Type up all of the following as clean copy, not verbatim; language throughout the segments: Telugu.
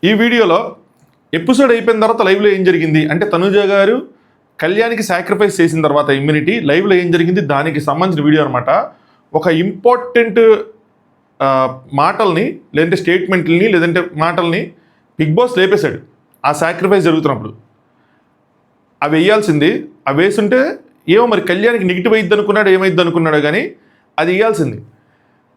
ఈ వీడియోలో ఎపిసోడ్ అయిపోయిన తర్వాత లైవ్లో ఏం జరిగింది అంటే తనుజ గారు కళ్యాణ్కి సాక్రిఫైస్ చేసిన తర్వాత ఇమ్యూనిటీ లైవ్లో ఏం జరిగింది దానికి సంబంధించిన వీడియో అనమాట. ఒక ఇంపార్టెంట్ మాటల్ని లేదంటే స్టేట్మెంట్ని లేదంటే మాటల్ని బిగ్ బాస్ లేపేశాడు ఆ సాక్రిఫైస్ జరుగుతున్నప్పుడు. అవి వేయాల్సింది, అవి వేస్తుంటే ఏమో మరి కళ్యాణ్కి నెగిటివ్ అయ్యిద్ది అనుకున్నాడు ఏమైద్ది అనుకున్నాడో కానీ అది వేయాల్సింది.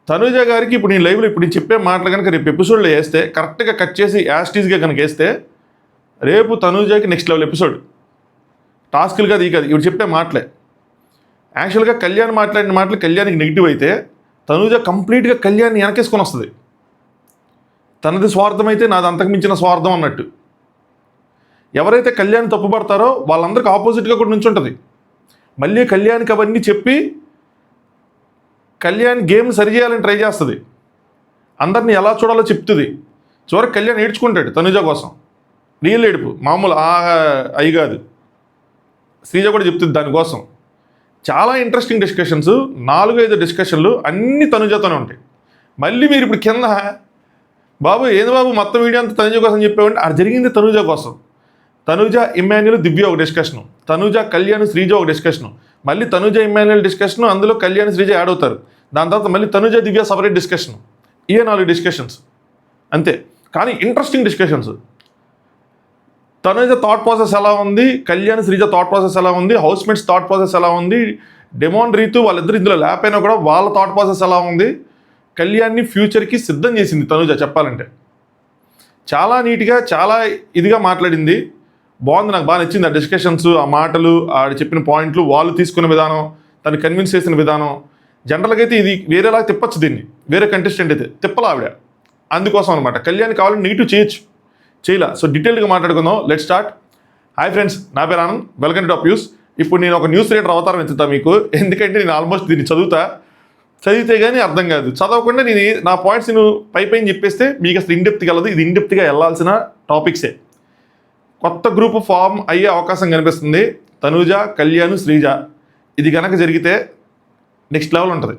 తనుజ గారికి ఇప్పుడు నేను లైవ్లో ఇప్పుడు నేను చెప్పే మాటలు కనుక రేపు ఎపిసోడ్లో వేస్తే కరెక్ట్గా కట్ చేసి యాస్టీస్గా కనుక వేస్తే రేపు తనుజకి నెక్స్ట్ లెవెల్ ఎపిసోడ్. టాస్కులు కాదు కాదు ఇప్పుడు చెప్పే మాటలే. యాక్చువల్గా కళ్యాణ్ మాట్లాడిన మాటలు కళ్యాణ్కి నెగిటివ్ అయితే తనుజ కంప్లీట్గా కళ్యాణ్ని వెనకేసుకొని వస్తుంది. తనది స్వార్థం అయితే నాది అంతకు మించిన స్వార్థం అన్నట్టు. ఎవరైతే కళ్యాణ్ తప్పుపడతారో వాళ్ళందరికీ ఆపోజిట్గా కూడా నుంచుంటుంది. మళ్ళీ కళ్యాణ్కి అవన్నీ చెప్పి కళ్యాణ్ గేమ్ సరిచేయాలని ట్రై చేస్తుంది. అందరినీ ఎలా చూడాలో చెప్తుంది. చివరికి కళ్యాణ్ ఏడ్చుకుంటాడు తనుజ కోసం. రియల్ ఏడుపు, మామూలు అయి కాదు. శ్రీజ కూడా చెప్తుంది దానికోసం. చాలా ఇంట్రెస్టింగ్ డిస్కషన్స్, 4-5 డిస్కషన్లు అన్నీ తనుజతోనే ఉంటాయి. మళ్ళీ మీరు ఇప్పుడు కింద బాబు ఏంది బాబు మొత్తం వీడియో అంతా తనుజ కోసం చెప్పామంటే అది జరిగింది తనుజ కోసం. తనుజ ఇమ్మాన్యుల్ దివ్య ఒక డిస్కషను, తనుజ కళ్యాణ్ శ్రీజ ఒక డిస్కషను, మళ్ళీ తనుజ ఇమ్మాన్యుల్ డిస్కషను, అందులో కళ్యాణ్ శ్రీజ యాడ్ అవుతారు. దాని తర్వాత మళ్ళీ తనుజ దివ్య సపరేట్ డిస్కషను. ఇవే 4 డిస్కషన్స్ అంతే. కానీ interesting discussions. Tanuja thought process ఎలా ఉంది, కళ్యాణ్ శ్రీజ థాట్ ప్రాసెస్ ఎలా ఉంది, హౌస్మేట్స్ థాట్ ప్రాసెస్ ఎలా ఉంది, డెమోన్ రీతు వాళ్ళిద్దరు ఇందులో లేకపోయినా కూడా వాళ్ళ థాట్ ప్రాసెస్ ఎలా ఉంది, కళ్యాణ్ని ఫ్యూచర్కి సిద్ధం చేసింది తనుజ చెప్పాలంటే. చాలా నీట్గా చాలా ఇదిగా మాట్లాడింది. బాగుంది, నాకు బాగా నచ్చింది ఆ డిస్కషన్స్, ఆ మాటలు, ఆడు చెప్పిన పాయింట్లు, వాళ్ళు తీసుకున్న విధానం, తను కన్విన్స్ చేసిన విధానం. జనరల్గా అయితే ఇది వేరేలా తిప్పచ్చు, దీన్ని వేరే కంటెస్టెంట్ అయితే తిప్పలా ఆవిడ. అందుకోసం అనమాట కళ్యాణ్ కావాలని నెగిటివ్ చేయొచ్చు, చేయలా. సో డీటెయిల్గా మాట్లాడుకుందాం. Let start. హాయ్ ఫ్రెండ్స్, నా పేరు Anand, welcome to top news. ఇప్పుడు నేను ఒక న్యూస్ రీడర్ అవతారం ఎత్తుతా మీకు, ఎందుకంటే నేను ఆల్మోస్ట్ దీన్ని చదివితే కానీ అర్థం కాదు. చదవకుండా నేను నా పాయింట్స్ నేను పైన చెప్పేస్తే మీకు అసలు ఇండెప్త్గా వెళ్ళదు. ఇది ఇండెప్త్గా వెళ్ళాల్సిన టాపిక్సే. కొత్త గ్రూప్ ఫామ్ అయ్యే అవకాశం కనిపిస్తుంది. తనుజ, కళ్యాణ్, శ్రీజ ఇది కనుక జరిగితే నెక్స్ట్ లెవెల్ ఉంటుంది.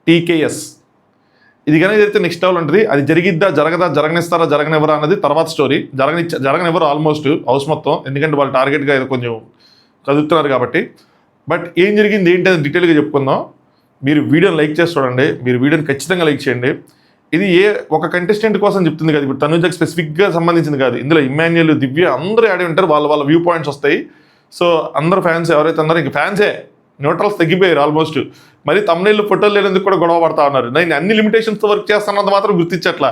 టీకేఎస్ ఇది కనుక జరిగితే నెక్స్ట్ లెవెల్ ఉంటుంది. అది జరిగిద్దా జరగదా, జరగనిస్తారా జరగనివ్వరా అన్నది తర్వాత స్టోరీ. జరగనివ్వరు ఆల్మోస్ట్ హౌస్ మొత్తం, ఎందుకంటే వాళ్ళు టార్గెట్గా కొంచెం చదువుతున్నారు కాబట్టి. బట్ ఏం జరిగింది ఏంటి అని డీటెయిల్గా చెప్పుకుందాం. మీరు వీడియోని లైక్ చేసి చూడండి, మీరు వీడియోని ఖచ్చితంగా లైక్ చేయండి. ఇది ఒక కంటెస్టెంట్ కోసం చెప్తుంది కదా, ఇప్పుడు తనుజకి స్పెసిఫిక్గా సంబంధించింది కాదు. ఇందులో ఇమ్మాన్యుల్, దివ్య అందరూ ఆడి ఉంటారు, వాళ్ళ వ్యూ పాయింట్స్ వస్తాయి. సో అందరు ఫ్యాన్స్ ఎవరైతే ఉన్నారో ఇంక ఫ్యాన్సే, న్యూట్రల్స్ తగ్గిపోయారు ఆల్మోస్ట్. మరి తమ్నైల్లో ఫోటోలు లేనందుకు కూడా గొడవ పడతా ఉన్నారు. నేను అన్ని లిమిటేషన్స్తో వర్క్ చేస్తున్నది మాత్రం గుర్తించట్లా.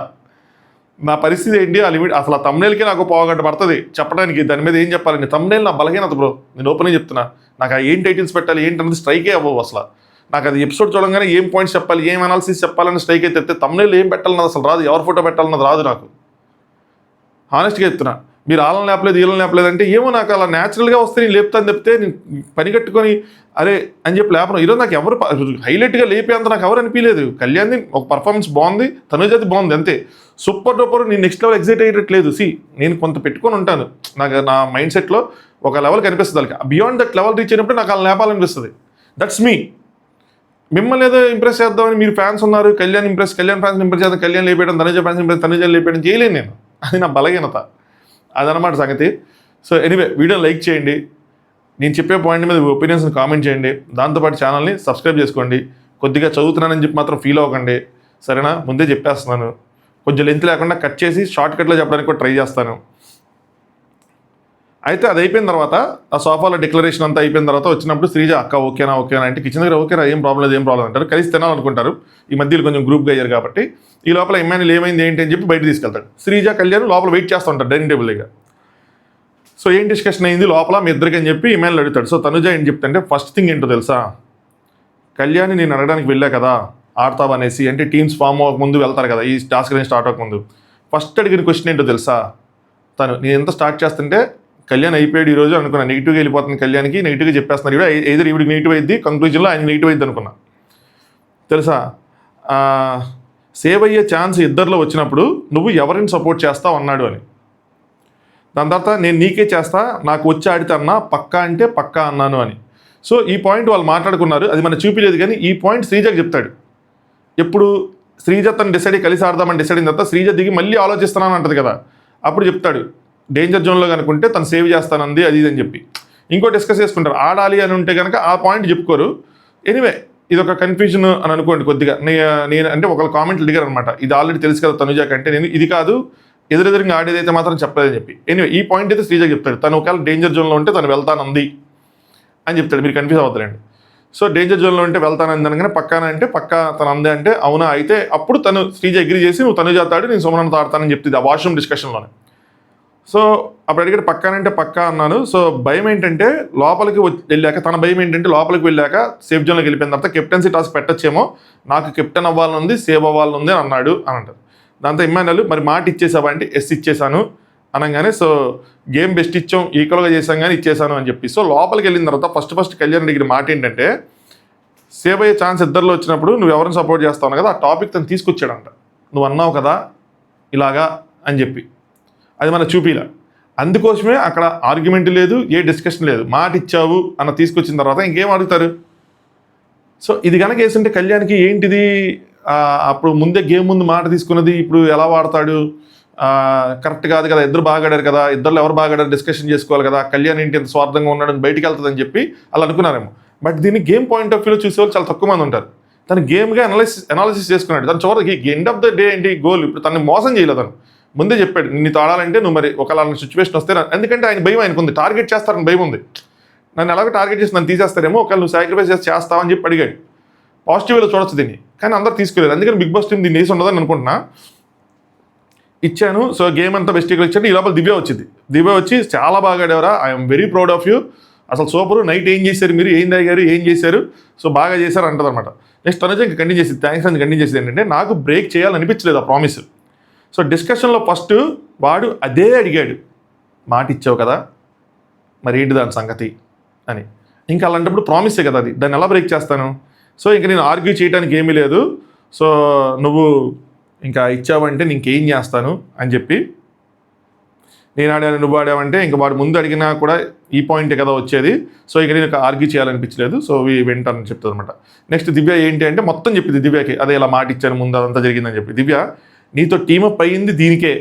నా పరిస్థితి ఏంటి, ఆ లిమిట్ అసలు ఆ తమ్నైల్కి నాకు పావుగంట పడుతుంది చెప్పడానికి. దాని మీద ఏం చెప్పాలండి, తమ్నైల్ నా బలహీనత బ్రో, నేను ఓపెన్గా చెప్తున్నా. నాకు ఆ ఏం టైటిల్స్ పెట్టాలి ఏంటన్నది స్ట్రైకే అవ్వవు అసలు. నాకు అది ఎపిసోడ్ చూడంగానే ఏం పాయింట్స్ చెప్పాలి, ఏం అనాలిసిస్ చెప్పాలని స్ట్రైక్ అయితే తమ్నైల్ ఏం పెట్టాలన్నది అసలు రాదు, ఎవరు ఫోటో పెట్టాలన్నది రాదు నాకు. హానెస్ట్గా చెప్తున్నా. మీరు ఆలను లేపలేదు ఈలను లేపలేదు అంటే ఏమో నాకు అలా న్యాచురల్గా వస్తే నేను లేపుతాను చెప్తే నేను పని కట్టుకొని అరే అని చెప్పి లేపను. ఈరోజు నాకు ఎవరు హైలైట్గా లేపేంత నాకు ఎవరు అనిపించలేదు. కళ్యాణ్ది ఒక పర్ఫార్మెన్స్ బాగుంది, తనుజది బాగుంది అంతే. సూపర్ డూపర్ నేను నెక్స్ట్ లెవెల్ ఎగ్జైట్ అయ్యేటట్లేదు. నేను కొంత పెట్టుకొని ఉంటాను, నాకు నా మైండ్ సెట్లో ఒక లెవెల్ కనిపిస్తుంది. వాళ్ళకి బియాండ్ దట్ లెవెల్ రీచ్ అయినప్పుడు నాకు అలా లేపాలనిపిస్తుంది. That's me. మిమ్మల్ని ఏదో ఇంప్రెస్ చేద్దామని మీరు ఫ్యాన్స్ ఉన్నారు, కళ్యాణ్ ఫ్యాన్స్ ఇంప్రెస్ చేద్దాం, కళ్యాణ్ లేపేయడం, తనుజ ఫ్యాన్స్ ఇంప్రెస్, తనుజ లేపేయడం చేయలేను నేను. అది నా బలహీనత, అదనమాట సంగతి. సో ఎనీవే వీడియోని లైక్ చేయండి, నేను చెప్పే పాయింట్ మీద ఒపీనియన్స్ని కామెంట్ చేయండి, దాంతోపాటు ఛానల్ని సబ్స్క్రైబ్ చేసుకోండి. కొద్దిగా చదువుతున్నానని చెప్పి మాత్రం ఫీల్ అవ్వకండి, సరేనా? ముందే చెప్పేస్తున్నాను. కొంచెం లెంత్ లేకుండా కట్ చేసి షార్ట్ కట్లో చెప్పడానికి కూడా ట్రై చేస్తాను. అయితే అది అయిపోయిన తర్వాత ఆ సోఫాలో డిక్లరేషన్ అంతా అయిపోయిన తర్వాత వచ్చినప్పుడు శ్రీజ అక్క ఓకేనా అంటే కిచెన్ దగ్గర ఓకేనా ఏం ప్రాబ్లం అంటారు. కలిసి తినాలనుకుంటారు. ఈ మధ్యలో కొంచెం గ్రూప్గా అయ్యారు కాబట్టి. ఈ లోపల ఇమ్మాన్యుల్ ఏమైంది ఏంటి అని చెప్పి బయట తీసుకెళ్తాడు. శ్రీజ, కళ్యాణ్ లోపల వెయిట్ చేస్తూ ఉంటారు డైనింగ్ టేబుల్ దగ్గర. సో ఏం డిస్కషన్ అయింది లోపల మీ ఇద్దరికి అని చెప్పి ఇమ్మాన్యుల్ అడుగుతాడు. సో తనుజ ఏం చెప్తుంటే ఫస్ట్ థింగ్ ఏంటో తెలుసా, కళ్యాణ్ నేను అడగడానికి వెళ్ళా కదా ఆడతావు అనేసి, అంటే టీమ్స్ ఫామ్ అవ్వకముందు వెళ్తారు కదా ఈ టాస్క్ అనేది స్టార్ట్ అవ్వకముందు. ఫస్ట్ అడిగిన క్వశ్చన్ ఏంటో తెలుసా, నేను ఎంత స్టార్ట్ చేస్తుంటే కళ్యాణ్ అయిపోయాడు ఈరోజు అనుకున్నా, నెగిటివ్గా వెళ్ళిపోతుంది కళ్యాణ్కి, నెగిటివ్గా చెప్పేస్తున్నారు ఇవి ఏదో ఈవిడికి నెగిటివ్ అయింది, కంక్లూజన్లో ఆయన నెగిటివ్ అయింది అనుకున్నా. తెలుసా, సేవ్ అయ్యే ఛాన్స్ ఇద్దరిలో వచ్చినప్పుడు నువ్వు ఎవరిని సపోర్ట్ చేస్తావు అన్నాడు అని. దాని తర్వాత నేను నీకే చేస్తా, నాకు వచ్చి ఆడితే అన్నా పక్కా అంటే పక్కా అన్నాను అని. సో ఈ పాయింట్ వాళ్ళు మాట్లాడుకున్నారు, అది మనం చూపించలేదు కానీ ఈ పాయింట్ శ్రీజకి చెప్తాడు. ఎప్పుడు శ్రీజ తను డిసైడ్ కలిసి ఆడదామని డిసైడ్ అయిన తర్వాత శ్రీజ దిగి మళ్ళీ ఆలోచిస్తున్నాను అంటది కదా, అప్పుడు చెప్తాడు డేంజర్ జోన్లో కనుకుంటే తను సేవ్ చేస్తానంది అది ఇది అని చెప్పి ఇంకో డిస్కస్ చేసుకుంటారు. ఆడాలి అని ఉంటే కనుక ఆ పాయింట్ చెప్పుకోరు. ఎనీవే ఇది ఒక కన్ఫ్యూజన్ అని అనుకోండి కొద్దిగా. నేను అంటే ఒకళ్ళు కామెంట్లు అడిగారు అనమాట, ఇది ఆల్రెడీ తెలుసు కదా తనుజ కంటే, నేను ఇది కాదు ఎదురెదురుగా ఆడేదైతే మాత్రం చెప్పలేదని చెప్పి. ఎనీవే ఈ పాయింట్ అయితే శ్రీజకి చెప్తాడు, తను ఒకవేళ డేంజర్ జోన్లో ఉంటే తను వెళ్తానంది అని చెప్తాడు. మీరు కన్ఫ్యూజ్ అవుతారండి. సో డేంజర్ జోన్లో ఉంటే వెళ్తానంది అనగానే పక్కాన అంటే పక్కా తను అందే అంటే అవునా అయితే అప్పుడు తను శ్రీజ అగ్రీ చేసి నువ్వు తనుజ తాడు నేను సుమనతో ఆడతానని చెప్తుంది ఆ వాష్రూమ్ డిస్కషన్లోనే. సో అప్పుడు అడిగాడు పక్కానంటే పక్కా అన్నాను. సో భయం ఏంటంటే లోపలికి వెళ్ళాక, తన భయం ఏంటంటే లోపలికి వెళ్ళాక సేఫ్ జోన్లోకి వెళ్ళిపోయిన తర్వాత కెప్టెన్సీ టాస్క్ పెట్టచ్చేమో, నాకు కెప్టెన్ అవ్వాలనుంది సేవ్ అవ్వాలనుంది అని అన్నాడు అని అంటారు. దాంతో ఇమ్మాన్యుయల్ మరి మాట ఇచ్చేసావా అంటే ఎస్ ఇచ్చేసాను అనగానే, సో గేమ్ బెస్ట్ ఇచ్చాం ఈక్వల్గా చేసాం కానీ ఇచ్చేసాను అని చెప్పి. సో లోపలికి వెళ్ళిన తర్వాత ఫస్ట్ కళ్యాణ్ అడిగిన మాట ఏంటంటే సేవ్ అయ్యే ఛాన్స్ ఇద్దరిలో వచ్చినప్పుడు నువ్వు ఎవరిని సపోర్ట్ చేస్తావు కదా, ఆ టాపిక్ తను తీసుకొచ్చాడంట. నువ్వు అన్నావు కదా ఇలాగా అని చెప్పి, అది మన చూపిలా. అందుకోసమే అక్కడ ఆర్గ్యుమెంట్ లేదు, ఏ డిస్కషన్ లేదు. మాట ఇచ్చావు అన్న తీసుకొచ్చిన తర్వాత ఇంకేం అడుగుతారు. సో ఇది కనుక వేసుంటే కళ్యాణ్కి ఏంటిది అప్పుడు ముందే గేమ్ ముందు మాట తీసుకున్నది ఇప్పుడు ఎలా వాడతాడు, కరెక్ట్ కాదు కదా, ఇద్దరు బాగా ఆడారు కదా, ఇద్దరు ఎవరు బాగా ఆడారు డిస్కషన్ చేసుకోవాలి కదా, కళ్యాణ్ ఏంటి ఎంత స్వార్థంగా ఉన్నాడని బయటికి వెళ్తుందని చెప్పి అలా అనుకున్నారేమో. బట్ దీన్ని గేమ్ పాయింట్ ఆఫ్ వ్యూలో చూసేవాళ్ళు చాలా తక్కువ మంది ఉంటారు. తను గేమ్గా అనాలిసిస్ చేసుకున్నాడు. తను చివరికి ఎండ్ ఆఫ్ ద డే ఏంటి గోల్, ఇప్పుడు తను మోసం చేయలేదు. తను ముందే చెప్పాడు నీతో ఆడాలంటే నువ్వు మరి ఒకవేళ సిచ్యువేషన్ వస్తే, ఎందుకంటే ఆయన భయం ఆయనకు ఉంది, టార్గెట్ చేస్తారని భయం ఉంది. నన్ను ఎలాగో టార్గెట్ చేసి నన్ను తీసేస్తారేమో, ఒకవేళ నువ్వు సాక్రిఫైస్ చేస్తావని చెప్పి అడిగాడు. పాజిటివ్లో చూడొచ్చు దీన్ని, కానీ అందరూ తీసుకోలేదు. అందుకని బిగ్ బాస్ టీం దీన్ని వేసి ఉండదని అనుకుంటున్నా. ఇచ్చాను. సో గేమ్ అంతా బెస్ట్ ఇక్కడ ఇచ్చాడు. ఈ లోపల దివ్య వచ్చింది. దివ్య వచ్చి చాలా బాగా ఆడేవరా, I'm very proud of you, అసలు సూపర్, నైట్ ఏం చేశారు మీరు, ఏం తాగారు, ఏం చేశారు, సో బాగా చేశారు అంటది అనమాట. నెక్స్ట్ తనజ ఇంకా కంటిన్యూ చేసింది, థ్యాంక్స్ అని కంటిన్యూ చేసింది ఏంటంటే నాకు బ్రేక్ చేయాలనిపించలేదు ఆ ప్రామిస్. సో డిస్కషన్లో ఫస్ట్ వాడు అదే అడిగాడు, మాట ఇచ్చావు కదా మరి ఏంటి దాని సంగతి అని. ఇంకా అలాంటప్పుడు ప్రామిసే కదా అది, దాన్ని ఎలా బ్రేక్ చేస్తాను. సో ఇంక నేను ఆర్గ్యూ చేయడానికి ఏమీ లేదు, సో నువ్వు ఇంకా ఇచ్చావంటే ఇంకేం చేస్తాను అని చెప్పి, నేను ఆడాను నువ్వు ఆడావంటే ఇంకా వాడు ముందు అడిగినా కూడా ఈ పాయింటే కదా వచ్చేది. సో ఇక నేను ఆర్గ్యూ చేయాలనిపించలేదు, సో వింటానని చెప్తుంది అనమాట. నెక్స్ట్ దివ్య ఏంటి అంటే మొత్తం చెప్పింది దివ్యకి, అదే ఇలా మాట ఇచ్చాను ముందు అదంతా జరిగిందని చెప్పి. దివ్య నీతో టీమప్ అయ్యింది దీనికే,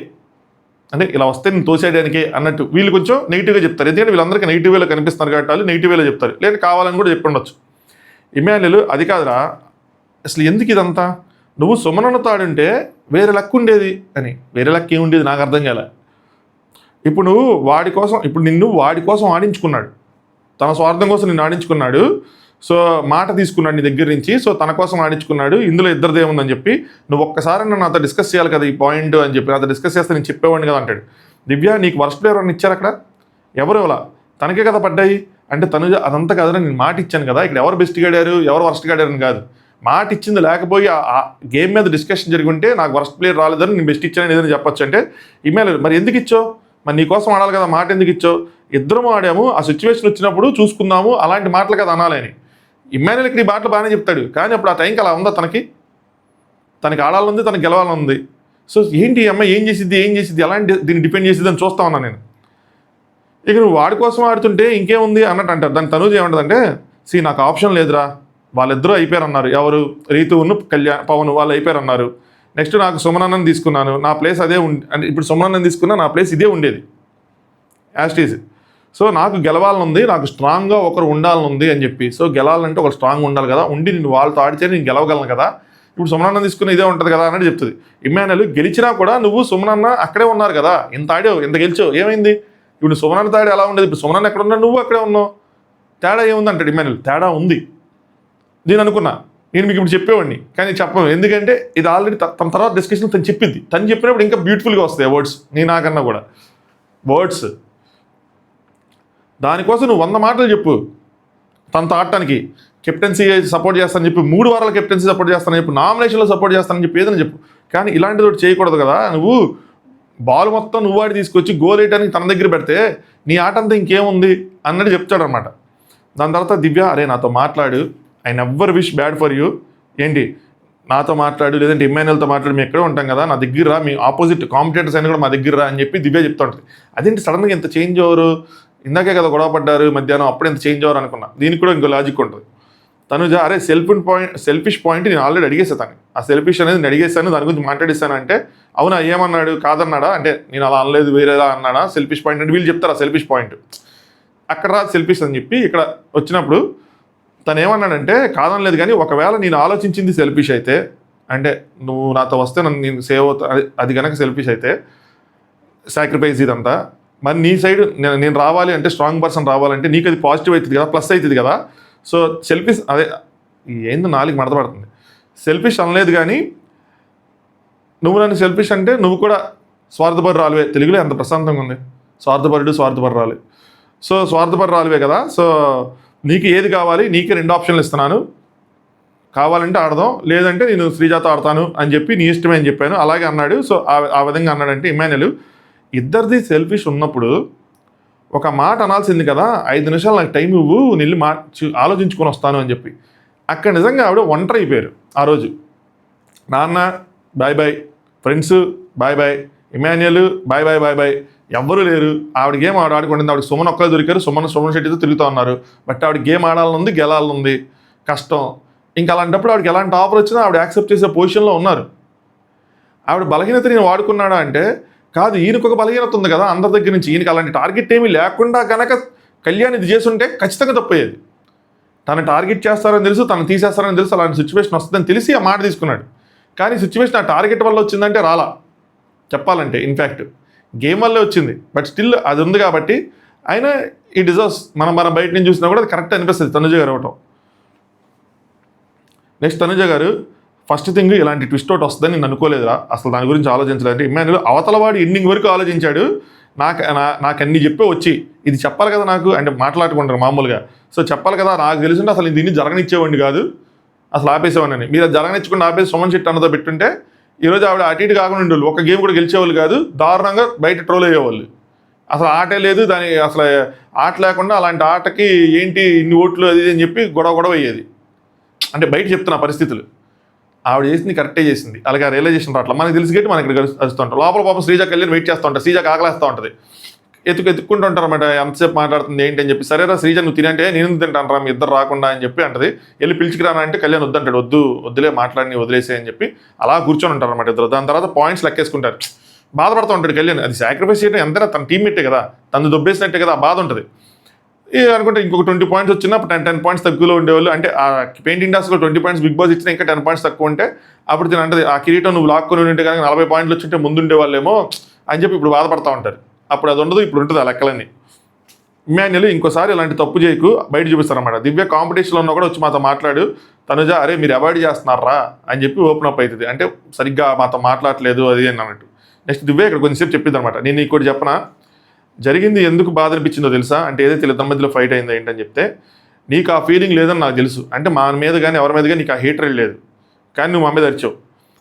అంటే ఇలా వస్తే నేను తోసేయడానికే అన్నట్టు వీళ్ళు కొంచెం నెగిటివ్గా చెప్తారు. ఎందుకంటే వీళ్ళందరికీ నెగిటివ్ వేలో కనిపిస్తున్నారు కాబట్టి వాళ్ళు నెగిటివ్ వేలో చెప్తారు, లేదా కావాలని కూడా చెప్పి ఉండొచ్చు. ఇమ్మాన్యుయల్ అది కాదురా అసలు ఎందుకు ఇదంతా, నువ్వు సుమనతో ఆడుంటే వేరే లక్ ఉండేది అని. వేరే లక్ ఏముండేది నాకు అర్థం కాలే. ఇప్పుడు నువ్వు వాడి కోసం, ఇప్పుడు నిన్ను వాడి కోసం ఆడించుకున్నాడు, తన స్వార్థం కోసం నిన్ను ఆడించుకున్నాడు. సో మాట తీసుకున్నాడు నీ దగ్గర నుంచి, సో తన కోసం ఆడించుకున్నాడు. ఇందులో ఇద్దరిదే ఉందని చెప్పి నువ్వు ఒక్కసారి నన్ను నాతో డిస్కస్ చేయాలి కదా ఈ పాయింట్ అని చెప్పి, నాతో డిస్కస్ చేస్తే నేను చెప్పేవాడిని కదా అంటాడు. దివ్య నీకు వర్స్ట్ ప్లేయర్ అని ఇచ్చారు అక్కడ, ఎవరు ఇలా తనకే కదా పడ్డాయి అంటే తనుజ అదంతా కాదు, నేను మాట ఇచ్చాను కదా, ఇక్కడ ఎవరు బెస్ట్గా ఆడారు ఎవరు వర్స్ట్గా ఆడారని కాదు, మాట ఇచ్చింది లేకపోయి ఆ గేమ్ మీద డిస్కషన్ జరుగుంటే నాకు వర్స్ట్ ప్లేయర్ రాలేదని నేను బెస్ట్ ఇచ్చాను ఏదైనా చెప్పొచ్చు అంటే. ఇమ్మాన్యుయల్ మరి ఎందుకు ఇచ్చో, మరి నీ కోసం ఆడాలి కదా, మాట ఎందుకు ఇచ్చో, ఇద్దరం ఆడాము ఆ సిచ్యువేషన్ వచ్చినప్పుడు చూసుకుందాము అలాంటి మాటలు కదా అనాలని. ఇమ్మాన్యుయల్ ఇక్కడ ఈ మాటలు బాగానే చెప్తాడు, కానీ అప్పుడు ఆ టైంకి అలా ఉందా, తనకి ఆడాలనుంది, తనకి గెలవాలనుంది. సో ఏంటి అమ్మాయి ఏం చేసిద్ది ఎలాంటి దీన్ని డిపెండ్ చేసిద్ది అని చూస్తా ఉన్నాను నేను. ఇక నువ్వు వాడి కోసం ఆడుతుంటే ఇంకేముంది అన్నట్టు అంటారు. దాని తనుజ ఏమంటుందంటే నాకు ఆప్షన్ లేదురా, వాళ్ళిద్దరూ అయిపోయారు అన్నారు, ఎవరు రీతును పవన్ వాళ్ళు అయిపోయారు అన్నారు. నెక్స్ట్ నాకు సుమనన్నని తీసుకున్నాను, నా ప్లేస్ అదే అంటే ఇప్పుడు సుమనన్నని తీసుకున్నా నా ప్లేస్ ఇదే ఉండేది యాస్టీజ్. సో నాకు గెలవాలనుంది, నాకు స్ట్రాంగ్గా ఒకరు ఉండాలనుంది అని చెప్పి. సో గెలవాలంటే ఒకరు స్ట్రాంగ్ ఉండాలి కదా, ఉండి నేను వాళ్ళతో ఆడితే నేను గెలవగలను కదా, ఇప్పుడు సుమనన్న తీసుకుని ఇదే ఉంటుంది కదా అన్నట్టు చెప్తుంది. ఇమ్మాన్యుయల్ గెలిచినా కూడా నువ్వు సుమనన్న అక్కడే ఉన్నారు కదా, ఇంత ఆడావు ఇంత గెలిచావు ఏమైంది, ఇప్పుడు సుమనన్న తాడి ఎలా ఉండేది, ఇప్పుడు సుమనన్న ఎక్కడ ఉన్నావు, నువ్వు అక్కడే ఉన్నావు, తేడా ఏముంది అంటాడు ఇమ్మాన్యుయల్. తేడా ఉంది నేను అనుకున్నా, నేను మీకు ఇప్పుడు చెప్పేవాడిని కానీ చెప్పను, ఎందుకంటే ఇది ఆల్రెడీ తన తర్వాత డిస్కషన్ తను చెప్పింది, తను చెప్పినప్పుడు ఇంకా బ్యూటిఫుల్గా వస్తాయి వర్డ్స్, నీ నాకన్నా కూడా వర్డ్స్. దానికోసం నువ్వు 100 మాటలు చెప్పు తనతో ఆడటానికి, కెప్టెన్సీ సపోర్ట్ చేస్తానని చెప్పి 3 వారాల కెప్టెన్సీ సపోర్ట్ చేస్తానని చెప్పి, నామినేషన్లో సపోర్ట్ చేస్తానని చెప్పి ఏదని చెప్పు, కానీ ఇలాంటిది ఒకటి చేయకూడదు కదా. నువ్వు బాల్ మొత్తం నువ్వు వాడి తీసుకొచ్చి గోల్ వేయడానికి తన దగ్గర పెడితే నీ ఆట అంతా ఇంకేముంది అన్నట్టు చెప్తాడు అనమాట. దాని తర్వాత దివ్య అరే నాతో మాట్లాడు, I never wish bad for you, ఏంటి నాతో మాట్లాడు లేదంటే ఇమ్మాన్యుయల్తో మాట్లాడు, మేము ఎక్కడే ఉంటాం కదా, నా దగ్గర రా, మీ ఆపోజిట్ కాంపిటేటర్స్ అయినా కూడా మా దగ్గర రా అని చెప్పి దివ్య చెప్తా ఉంటుంది. అదేంటి సడన్గా ఎంత చేంజ్ అవ్వరు, ఇందాకే కదా గొడవ పడ్డారు మధ్యాహ్నం, అప్పుడు ఎంత చేంజ్ అవ్వరు అనుకున్నా. దీనికి కూడా ఇంకో లాజిక్ ఉంటుంది. తనుజ అరే సెల్ఫిష్ పాయింట్ నేను ఆల్రెడీ అడిగేసాను. ఆ సెల్ఫిష్ అనేది నేను అడిగేసాను, దాని గురించి మాట్లాడిస్తాను అంటే అవునా ఏమన్నాడు కాదన్నాడా అంటే నేను అలా అనలేదు వేరేలా అన్నాడా సెల్ఫిష్ పాయింట్ అంటే వీళ్ళు చెప్తారు ఆ సెల్ఫిష్ పాయింట్ అక్కడ రాదు సెల్ఫిష్ అని చెప్పి ఇక్కడ వచ్చినప్పుడు తను ఏమన్నాడంటే కాదనలేదు కానీ ఒకవేళ నేను ఆలోచించింది సెల్ఫిష్ అయితే అంటే నువ్వు నాతో వస్తే నేను సేవ్ అవుతా అది కనుక సెల్ఫిష్ అయితే సాక్రిఫైస్ ఇదంతా మరి నీ సైడ్ నేను రావాలి అంటే స్ట్రాంగ్ పర్సన్ రావాలంటే నీకు అది పాజిటివ్ అవుతుంది కదా ప్లస్ అవుతుంది కదా. సో సెల్ఫిష్ అదే ఏందో నాలుగు మడతపడుతుంది. సెల్ఫిష్ అనలేదు కానీ నువ్వు నన్ను సెల్ఫిష్ అంటే నువ్వు కూడా స్వార్థపరురాలువే. తెలుగులో ఎంత ప్రశాంతంగా ఉంది, స్వార్థపరురాలు. సో స్వార్థపరురాలువే కదా. సో నీకు ఏది కావాలి, నీకే 2 ఆప్షన్లు ఇస్తున్నాను, కావాలంటే ఆడదాం లేదంటే నేను శ్రీజాతో ఆడతాను అని చెప్పి నీ ఇష్టమే అని చెప్పాను అలాగే అన్నాడు. సో ఆ విధంగా అన్నాడంటే ఇమాన్యుల్ ఇద్దరిది సెల్ఫిష్ ఉన్నప్పుడు ఒక మాట అనాల్సింది కదా, 5 నిమిషాలు నాకు టైం ఇవ్వు నేను ఆలోచించుకొని వస్తాను అని చెప్పి. అక్కడ నిజంగా ఆవిడ ఒంటరి అయిపోయారు ఆ రోజు. నాన్న bye bye, friends bye bye, Emmanuel bye bye bye bye, ఎవ్వరూ లేరు. ఆవిడ గేమ్ ఆడుకుంటుంది. ఆవిడ సుమన్ ఒక్కరు దొరికారు, సుమన్ శెట్టితో తిరుగుతూ ఉన్నారు. బట్ ఆవిడ గేమ్ ఆడాలనుంది, గెలాలనుంది, కష్టం. ఇంకా అలాంటప్పుడు ఆవిడకి ఎలాంటి ఆఫర్ వచ్చినా ఆవిడ యాక్సెప్ట్ చేసే పొజిషన్లో ఉన్నారు. ఆవిడ బలహీనత నేను వాడుకున్నాడా అంటే కాదు, ఈయనకు ఒక బలహీనత ఉంది కదా అందరి దగ్గర నుంచి. ఈయనకి అలాంటి టార్గెట్ ఏమీ లేకుండా కనుక కళ్యాణ్ ఇది చేసుంటే ఖచ్చితంగా తప్పయ్యేది. తను టార్గెట్ చేస్తారని తెలుసు, తను తీసేస్తారని తెలుసు, అలాంటి సిచ్యువేషన్ వస్తుందని తెలిసి ఆ మాట తీసుకున్నాడు. కానీ సిచ్యువేషన్ ఆ టార్గెట్ వల్ల వచ్చిందంటే రాలా చెప్పాలంటే. ఇన్ఫ్యాక్ట్ గేమ్ వల్లే వచ్చింది. బట్ స్టిల్ అది ఉంది కాబట్టి ఆయన ఈ డిజర్వ్స్. మనం బయట నుంచి చూసినా కూడా అది కరెక్ట్ అనిపిస్తుంది తనుజ గారు అవ్వటం. నెక్స్ట్ తనుజ గారు ఫస్ట్ థింగ్ ఇలాంటి ట్విస్ట్ అవుట్ వస్తుందని నేను అనుకోలేదురా, అసలు దాని గురించి ఆలోచించలేదంటే ఇమాన్యుల్ అవతలవాడు ఎండింగ్ వరకు ఆలోచించాడు. నాకు అన్ని చెప్పే వచ్చి ఇది చెప్పాలి కదా నాకు అంటే మాట్లాడుకుంటారు మామూలుగా. సో చెప్పాలి కదా నాకు తెలుసుంటే అసలు దీన్ని జరగనిచ్చేవాడిని కాదు, అసలు ఆపేసేవాడిని. మీరు అది జరగనిచ్చకుండా ఆపేసి సుమన్ శెట్టి అన్నతో పెట్టుంటే ఈరోజు ఆవిడ అటు ఇటు కాకుండా ఉండేవాళ్ళు, ఒక గేమ్ కూడా గెలిచేవాళ్ళు కాదు, దారుణంగా బయట ట్రోల్ అయ్యేవాళ్ళు. అసలు ఆటే లేదు దాని, అసలు ఆట లేకుండా అలాంటి ఆటకి ఏంటి ఇన్ని ఓట్లు అది అని చెప్పి గొడవ అయ్యేది. అంటే బయట చెప్తున్న పరిస్థితులు ఆవిడ చేసింది కరెక్టే చేసింది. అలాగే రియలైజేషన్ రావట్లా మనకు తెలిసి గట్టి మనకి ఇక్కడ కలుస్తుంటాం. లోపల పాపం శ్రీజ కళ్యాణ్ వెయిట్ చేస్తూ ఉంటారు, శ్రీజకు ఆకలేస్తూ ఉంటుంది, ఎత్తుకుంటూ ఉంటారు అన్నమాట. ఎంతసేపు మాట్లాడుతుంది ఏంటి అని చెప్పి. సరేరా శ్రీజ నువ్వు తినంటే నేను తింటాను రా మీ ఇద్దరు రాకుండా అని చెప్పి అంటది. వెళ్ళి పిలిచికిరానా అంటే కళ్యాణ్ వద్దంటాడు, వద్దులే మాట్లాడి వదిలేసే అని చెప్పి అలా కూర్చొని ఉంటారు అనమాట ఇద్దరు. దాని తర్వాత పాయింట్స్ లెక్కేసుకుంటారు. బాధపడుతూ ఉంటాడు కళ్యాణ్. అది సాక్రిఫైస్ చేయడం ఎంతైనా తన టీమ్మేటే కదా, తను దొబ్బేసినట్టే కదా, ఆ బాధ ఉంటుంది. అనుకుంటే ఇంకొక 20 పాయింట్స్ వచ్చినా 10 పాయింట్స్ తక్కువలో ఉండేవాళ్ళు. అంటే ఆ పెయింట్ ఇండస్ట్రీలో 20 పాయింట్స్ బిగ్ బాస్ ఇచ్చినా ఇంకా 10 పాయింట్స్ తక్కువ ఉంటే అప్పుడు నేను అంటే ఆ కిరీటం నువ్వు లాక్కొని ఉంటే కనుక 40 పాయింట్లు వచ్చింటే ముందుండే వాళ్ళేమో అని చెప్పి ఇప్పుడు బాధపడతా ఉంటారు. అప్పుడు అది ఉండదు, ఇప్పుడు ఉంటుంది ఆ లెక్కలన్నీ. ఇమాన్యుల్ ఇంకోసారి ఇలాంటి తప్పు చేయకు బయట చూపిస్తారన్నమాట. దివ్య కాంపిటీషన్లో ఉన్నా కూడా వచ్చి మాతో మాట్లాడు, తనుజ అరే మీరు అవాయిడ్ చేస్తున్నారా అని చెప్పి ఓపెన్ అప్ అవుతుంది. అంటే సరిగ్గా మాతో మాట్లాడలేదు అది అని అన్నట్టు. నెక్స్ట్ దివ్య ఇక్కడ కొంచెంసేపు చెప్పింది అనమాట. నేను నీకు చెప్పనా జరిగింది ఎందుకు బాధ అనిపించిందో తెలుసా అంటే ఏదైతే ఇద్దరి మధ్యలో ఫైట్ అయిందో ఏంటని చెప్తే నీకు ఆ ఫీలింగ్ లేదని నాకు తెలుసు. అంటే మా మీద కానీ ఎవరి మీద కానీ నీకు ఆ హేటరేట్ లేదు, కానీ నువ్వు మా మీద అరిచావు.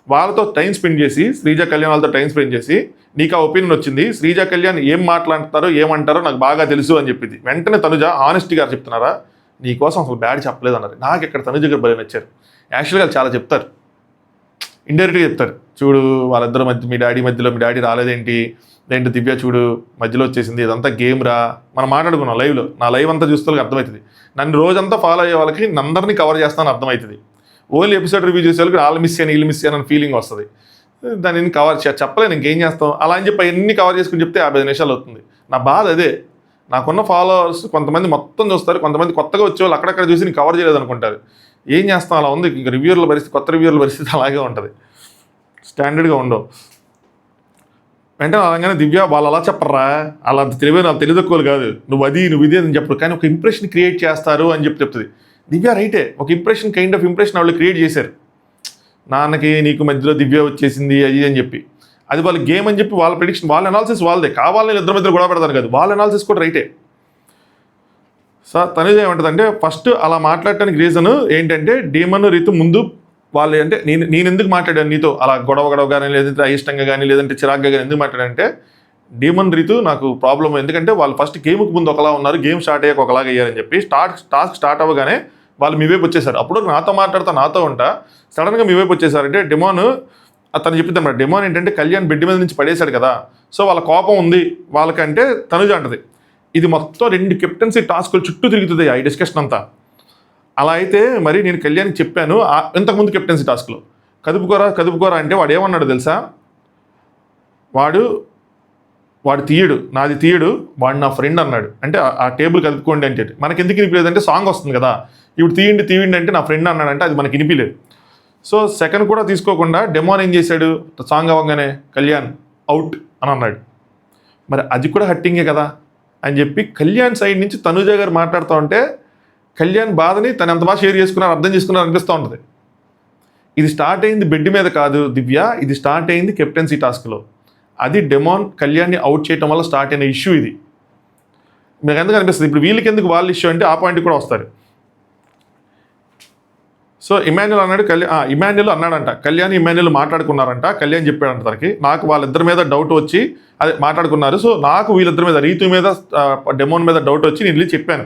వాళ్ళతో టైం స్పెండ్ చేసి శ్రీజ కళ్యాణ్ వాళ్ళతో టైం స్పెండ్ చేసి నీకు ఆ ఒపీనియన్ వచ్చింది. శ్రీజ కళ్యాణ్ ఏం మాట్లాడతారో ఏమంటారో నాకు బాగా తెలుసు అని చెప్పింది. వెంటనే తనుజ ఆనెస్టీ గారు చెప్తున్నారా నీకోసం అసలు బ్యాడ్ చెప్పలేదు అన్నారు. నాకు ఇక్కడ తనుజ గారు భలే నచ్చారు. యాక్చువల్గా చాలా చెప్తారు, ఇండైరెక్ట్గా చెప్తారు. చూడు వాళ్ళిద్దరు మధ్య మీ డాడీ మధ్యలో మీ డాడీ రాలేదేంటి, లేదంటే దివ్య చూడు మధ్యలో వచ్చేసింది, ఇదంతా గేమ్ రా. మనం మాట్లాడుకున్నాం లైవ్లో, నా లైవ్ అంతా చూస్తే అర్థమవుతుంది. నన్ను రోజంతా ఫాలో అయ్యే వాళ్ళకి అందరినీ కవర్ చేస్తానని అర్థమవుతుంది. ఓన్లీ ఎపిసోడ్ రివ్యూ చేసే వాళ్ళకి వాళ్ళు మిస్ అయ్యాను వీళ్ళు మిస్ అయ్యాను ఫీలింగ్ వస్తుంది. దాన్ని కవర్ చెప్పలేను, ఇంకేం చేస్తాం. అలా అని చెప్పి అన్ని కవర్ చేసుకుని చెప్తే 50 నిమిషాలు అవుతుంది. నా బాధ అదే. నాకున్న ఫాలోవర్స్ కొంతమంది మొత్తం చూస్తారు, కొంతమంది కొత్తగా వచ్చేవాళ్ళు అక్కడక్కడ చూసి నేను కవర్ చేయలేదు అనుకుంటారు. ఏం చేస్తాం, అలా ఉంది. ఇంకా రివ్యూర్ల పరిస్థితి, కొత్త రివ్యూర్ల పరిస్థితి అలాగే ఉంటుంది, స్టాండర్డ్గా ఉండవు. వెంటనే అలాగనే దివ్య వాళ్ళు అలా చెప్పరా, అలా తెలివైన వాళ్ళు తెలియదక్కువలు కాదు, నువ్వు ఇది అని చెప్పరు, కానీ ఒక ఇంప్రెషన్ క్రియేట్ చేస్తారు అని చెప్పి చెప్తుంది. దివ్య రైటే, ఒక ఇంప్రెషన్ కైండ్ ఆఫ్ ఇంప్రెషన్ వాళ్ళు క్రియేట్ చేశారు. నాన్నకి నీకు మధ్యలో దివ్య వచ్చేసింది అది అని చెప్పి, అది వాళ్ళ గేమ్ అని చెప్పి వాళ్ళ ప్రిడిక్షన్, వాళ్ళ అనాలిసిస్ వాళ్ళదే. కావాలని ఇద్దరి మధ్యలో గొడవ పెడతారు కదా, వాళ్ళ అనాలిసిస్ కూడా రైటే. సార్ తనుజ ఏమంటుందంటే ఫస్ట్ అలా మాట్లాడటానికి రీజన్ ఏంటంటే డీమన్ రీతు ముందు వాళ్ళు అంటే నేను ఎందుకు మాట్లాడాను నీతో అలా గొడవ కానీ లేదంటే అయిష్టంగా కానీ లేదంటే చిరాగ్గా కానీ ఎందుకు మాట్లాడంటే డీమన్ రీతు నాకు ప్రాబ్లం. ఎందుకంటే వాళ్ళు ఫస్ట్ గేమ్కి ముందు ఒకలా ఉన్నారు, గేమ్ స్టార్ట్ అయ్యాక ఒకలాగా అయ్యారని చెప్పి టాస్క్ స్టార్ట్ అవ్వగానే వాళ్ళు మీ వైపు వచ్చేసారు. అప్పుడు నాతో మాట్లాడుతా నాతో ఉంటా సడన్గా మీ వైపు వచ్చేసారంటే డిమాన్ అతను చెప్పింది అన్నమాట. డిమాన్ ఏంటంటే కళ్యాణ్ బెడ్ మీద నుంచి పడేశాడు కదా, సో వాళ్ళ కోపం ఉంది వాళ్ళకంటే తనుజ అంటది ఇది మొత్తం 2 కెప్టెన్సీ టాస్కులు చుట్టూ తిరుగుతుంది ఈ డిస్కషన్ అంతా. అలా అయితే మరి నేను కళ్యాణ్కి చెప్పాను ఇంతకుముందు కెప్టెన్సీ టాస్క్లో కదుపుకోరా అంటే వాడు ఏమన్నాడు తెలుసా, వాడు తీయడు, నాది తీయడు, వాడు నా ఫ్రెండ్ అన్నాడు. అంటే ఆ టేబుల్ కదుపుకోండి అంటే మనకి ఎందుకు వినిపించలేదంటే సాంగ్ వస్తుంది కదా, ఇప్పుడు తీయండి అంటే నా ఫ్రెండ్ అన్నాడంటే అది మనకి వినిపించలేదు. సో సెకండ్ కూడా తీసుకోకుండా డెమోన్ ఏం చేశాడు, సాంగ్ అవ్వగానే కళ్యాణ్ అవుట్ అని అన్నాడు. మరి అది కూడా హట్టింగే కదా అని చెప్పి కళ్యాణ్ సైడ్ నుంచి తనుజ గారు మాట్లాడుతూ ఉంటే కళ్యాణ్ బాధని తను ఎంత బాగా షేర్ చేసుకున్నారు, అర్థం చేసుకున్నారు అనిపిస్తూ ఉంటుంది. ఇది స్టార్ట్ అయింది బెడ్ మీద కాదు దివ్య, ఇది స్టార్ట్ అయింది కెప్టెన్సీ టాస్క్లో. అది డెమోన్ కళ్యాణ్ని అవుట్ చేయడం వల్ల స్టార్ట్ అయిన ఇష్యూ ఇది. మీకు ఎందుకు అనిపిస్తుంది ఇప్పుడు వీళ్ళకి ఎందుకు వాళ్ళ ఇష్యూ అంటే ఆ పాయింట్ కూడా వస్తారు. సో ఇమాన్యుల్ అన్నాడంట ఇమాన్యుల్ మాట్లాడుకున్నారంట, కళ్యాణ్ చెప్పాడంట తనకి, నాకు వాళ్ళిద్దరి మీద డౌట్ వచ్చి అదే మాట్లాడుకున్నారు. సో నాకు వీళ్ళిద్దరి మీద రీతు మీద డెమోన్ మీద డౌట్ వచ్చి నేను వెళ్ళి చెప్పాను,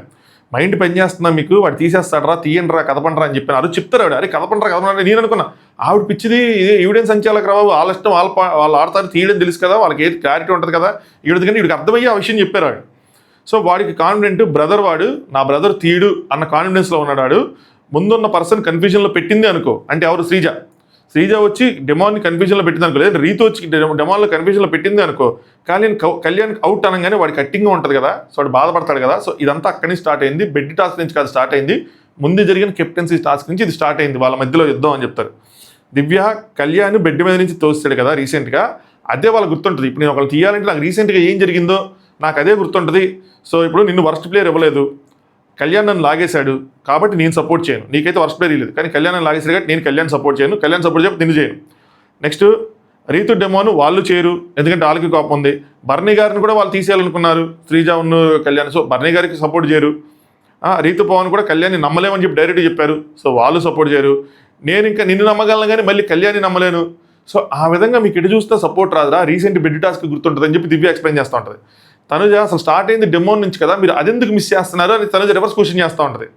మైండ్ పని చేస్తున్నా మీకు, వాడు తీసేస్తాడరా, తీయండిరా, కదపండిరా అని చెప్పాను. అది చెప్తారు ఆవిడ, అరే కదపండిరా నేను అనుకున్నా ఆవిడ పిచ్చిది, ఎవిడెన్స్ సంచాలక రావు, వాళ్ళ ఇష్టం, వాళ్ళు ఆడతారు, తీయడం తెలుసు కదా, వాళ్ళకి ఏది క్లారిటీ ఉంటుంది కదా, కానీ వీడికి అర్థమయ్యే ఆ విషయం చెప్పారు ఆవిడ. సో వాడికి కాన్ఫిడెంట్ వాడు నా బ్రదర్ తీయడు అన్న కాన్ఫిడెన్స్లో ఉన్నాడు. ముందున్న పర్సన్ కన్ఫ్యూజన్లో పెట్టింది అనుకో, అంటే ఎవరు శ్రీజ వచ్చి డెమోన్ని కన్ఫ్యూజన్లో పెట్టింది అనుకో, లేదా రీతు వచ్చి డెమోన్లో కన్ఫ్యూజన్లో పెట్టింది అనుకో, కళ్యాణ్ అవుట్ అనగానే వాడికి కట్టింగ్గా ఉంటుంది కదా, సో వాడు బాధపడతాడు కదా. సో ఇదంతా అక్కడి నుంచి స్టార్ట్ అయింది, బెడ్ టాస్క్ నుంచి కాదు స్టార్ట్ అయింది, ముందు జరిగిన కెప్టెన్సీ టాస్క్ నుంచి ఇది స్టార్ట్ అయింది, వాళ్ళ మధ్యలో యుద్ధం అని చెప్తారు. దివ్య కళ్యాణ్ బెడ్ మీద నుంచి తోస్తాడు కదా రీసెంట్గా, అదే వాళ్ళకి గుర్తుంటుంది. ఇప్పుడు నేను ఒకళ్ళు తీయాలంటే నాకు రీసెంట్గా ఏం జరిగిందో నాకు అదే గుర్తుంటుంది. సో ఇప్పుడు నిన్ను వర్స్ట్ ప్లేయర్ ఇవ్వలేదు, కళ్యాణ్ నన్ను లాగేశాడు కాబట్టి నేను సపోర్ట్ చేయను, నీకైతే వర్స్ట్ ప్లేయర్ లేదు, కానీ కళ్యాణ్ నన్ను లాగేశాడు కాబట్టి నేను కళ్యాణ్ సపోర్ట్ చేయను, కళ్యాణ్ సపోర్ట్ చెప్పి నిన్ను చేయను. నెక్స్ట్ రీతు డెమోను వాళ్ళు చేయరు, ఎందుకంటే వాళ్ళకి కోపం ఉంది. బర్నీ గారిని కూడా వాళ్ళు తీసేయాలనుకున్నారు, శ్రీజ ఉన్న కళ్యాణ్, సో బర్నీ గారికి సపోర్ట్ చేయరు. రీతు పవన్ కూడా కళ్యాణ్ని నమ్మలేమని చెప్పి డైరెక్ట్గా చెప్పారు, సో వాళ్ళు సపోర్ట్ చేయరు. నేను ఇంకా నిన్ను నమ్మగలను కానీ మళ్ళీ కళ్యాణ్ని నమ్మలేను. సో ఆ విధంగా మీకు ఎటు చూస్తే సపోర్ట్ రాదురా, రీసెంట్ బెడ్ టాస్క్ గుర్తుంటుంది అని చెప్పి దివ్య ఎక్స్ప్లెయిన్ చేస్తూ ఉంటుంది. తనుజ అసలు స్టార్ట్ అయింది డెమోన్ నుంచి కదా, మీరు అదెందుకు మిస్ చేస్తున్నారు అని తనుజ రివర్స్ క్వశ్చన్ చేస్తూ ఉంటుంది.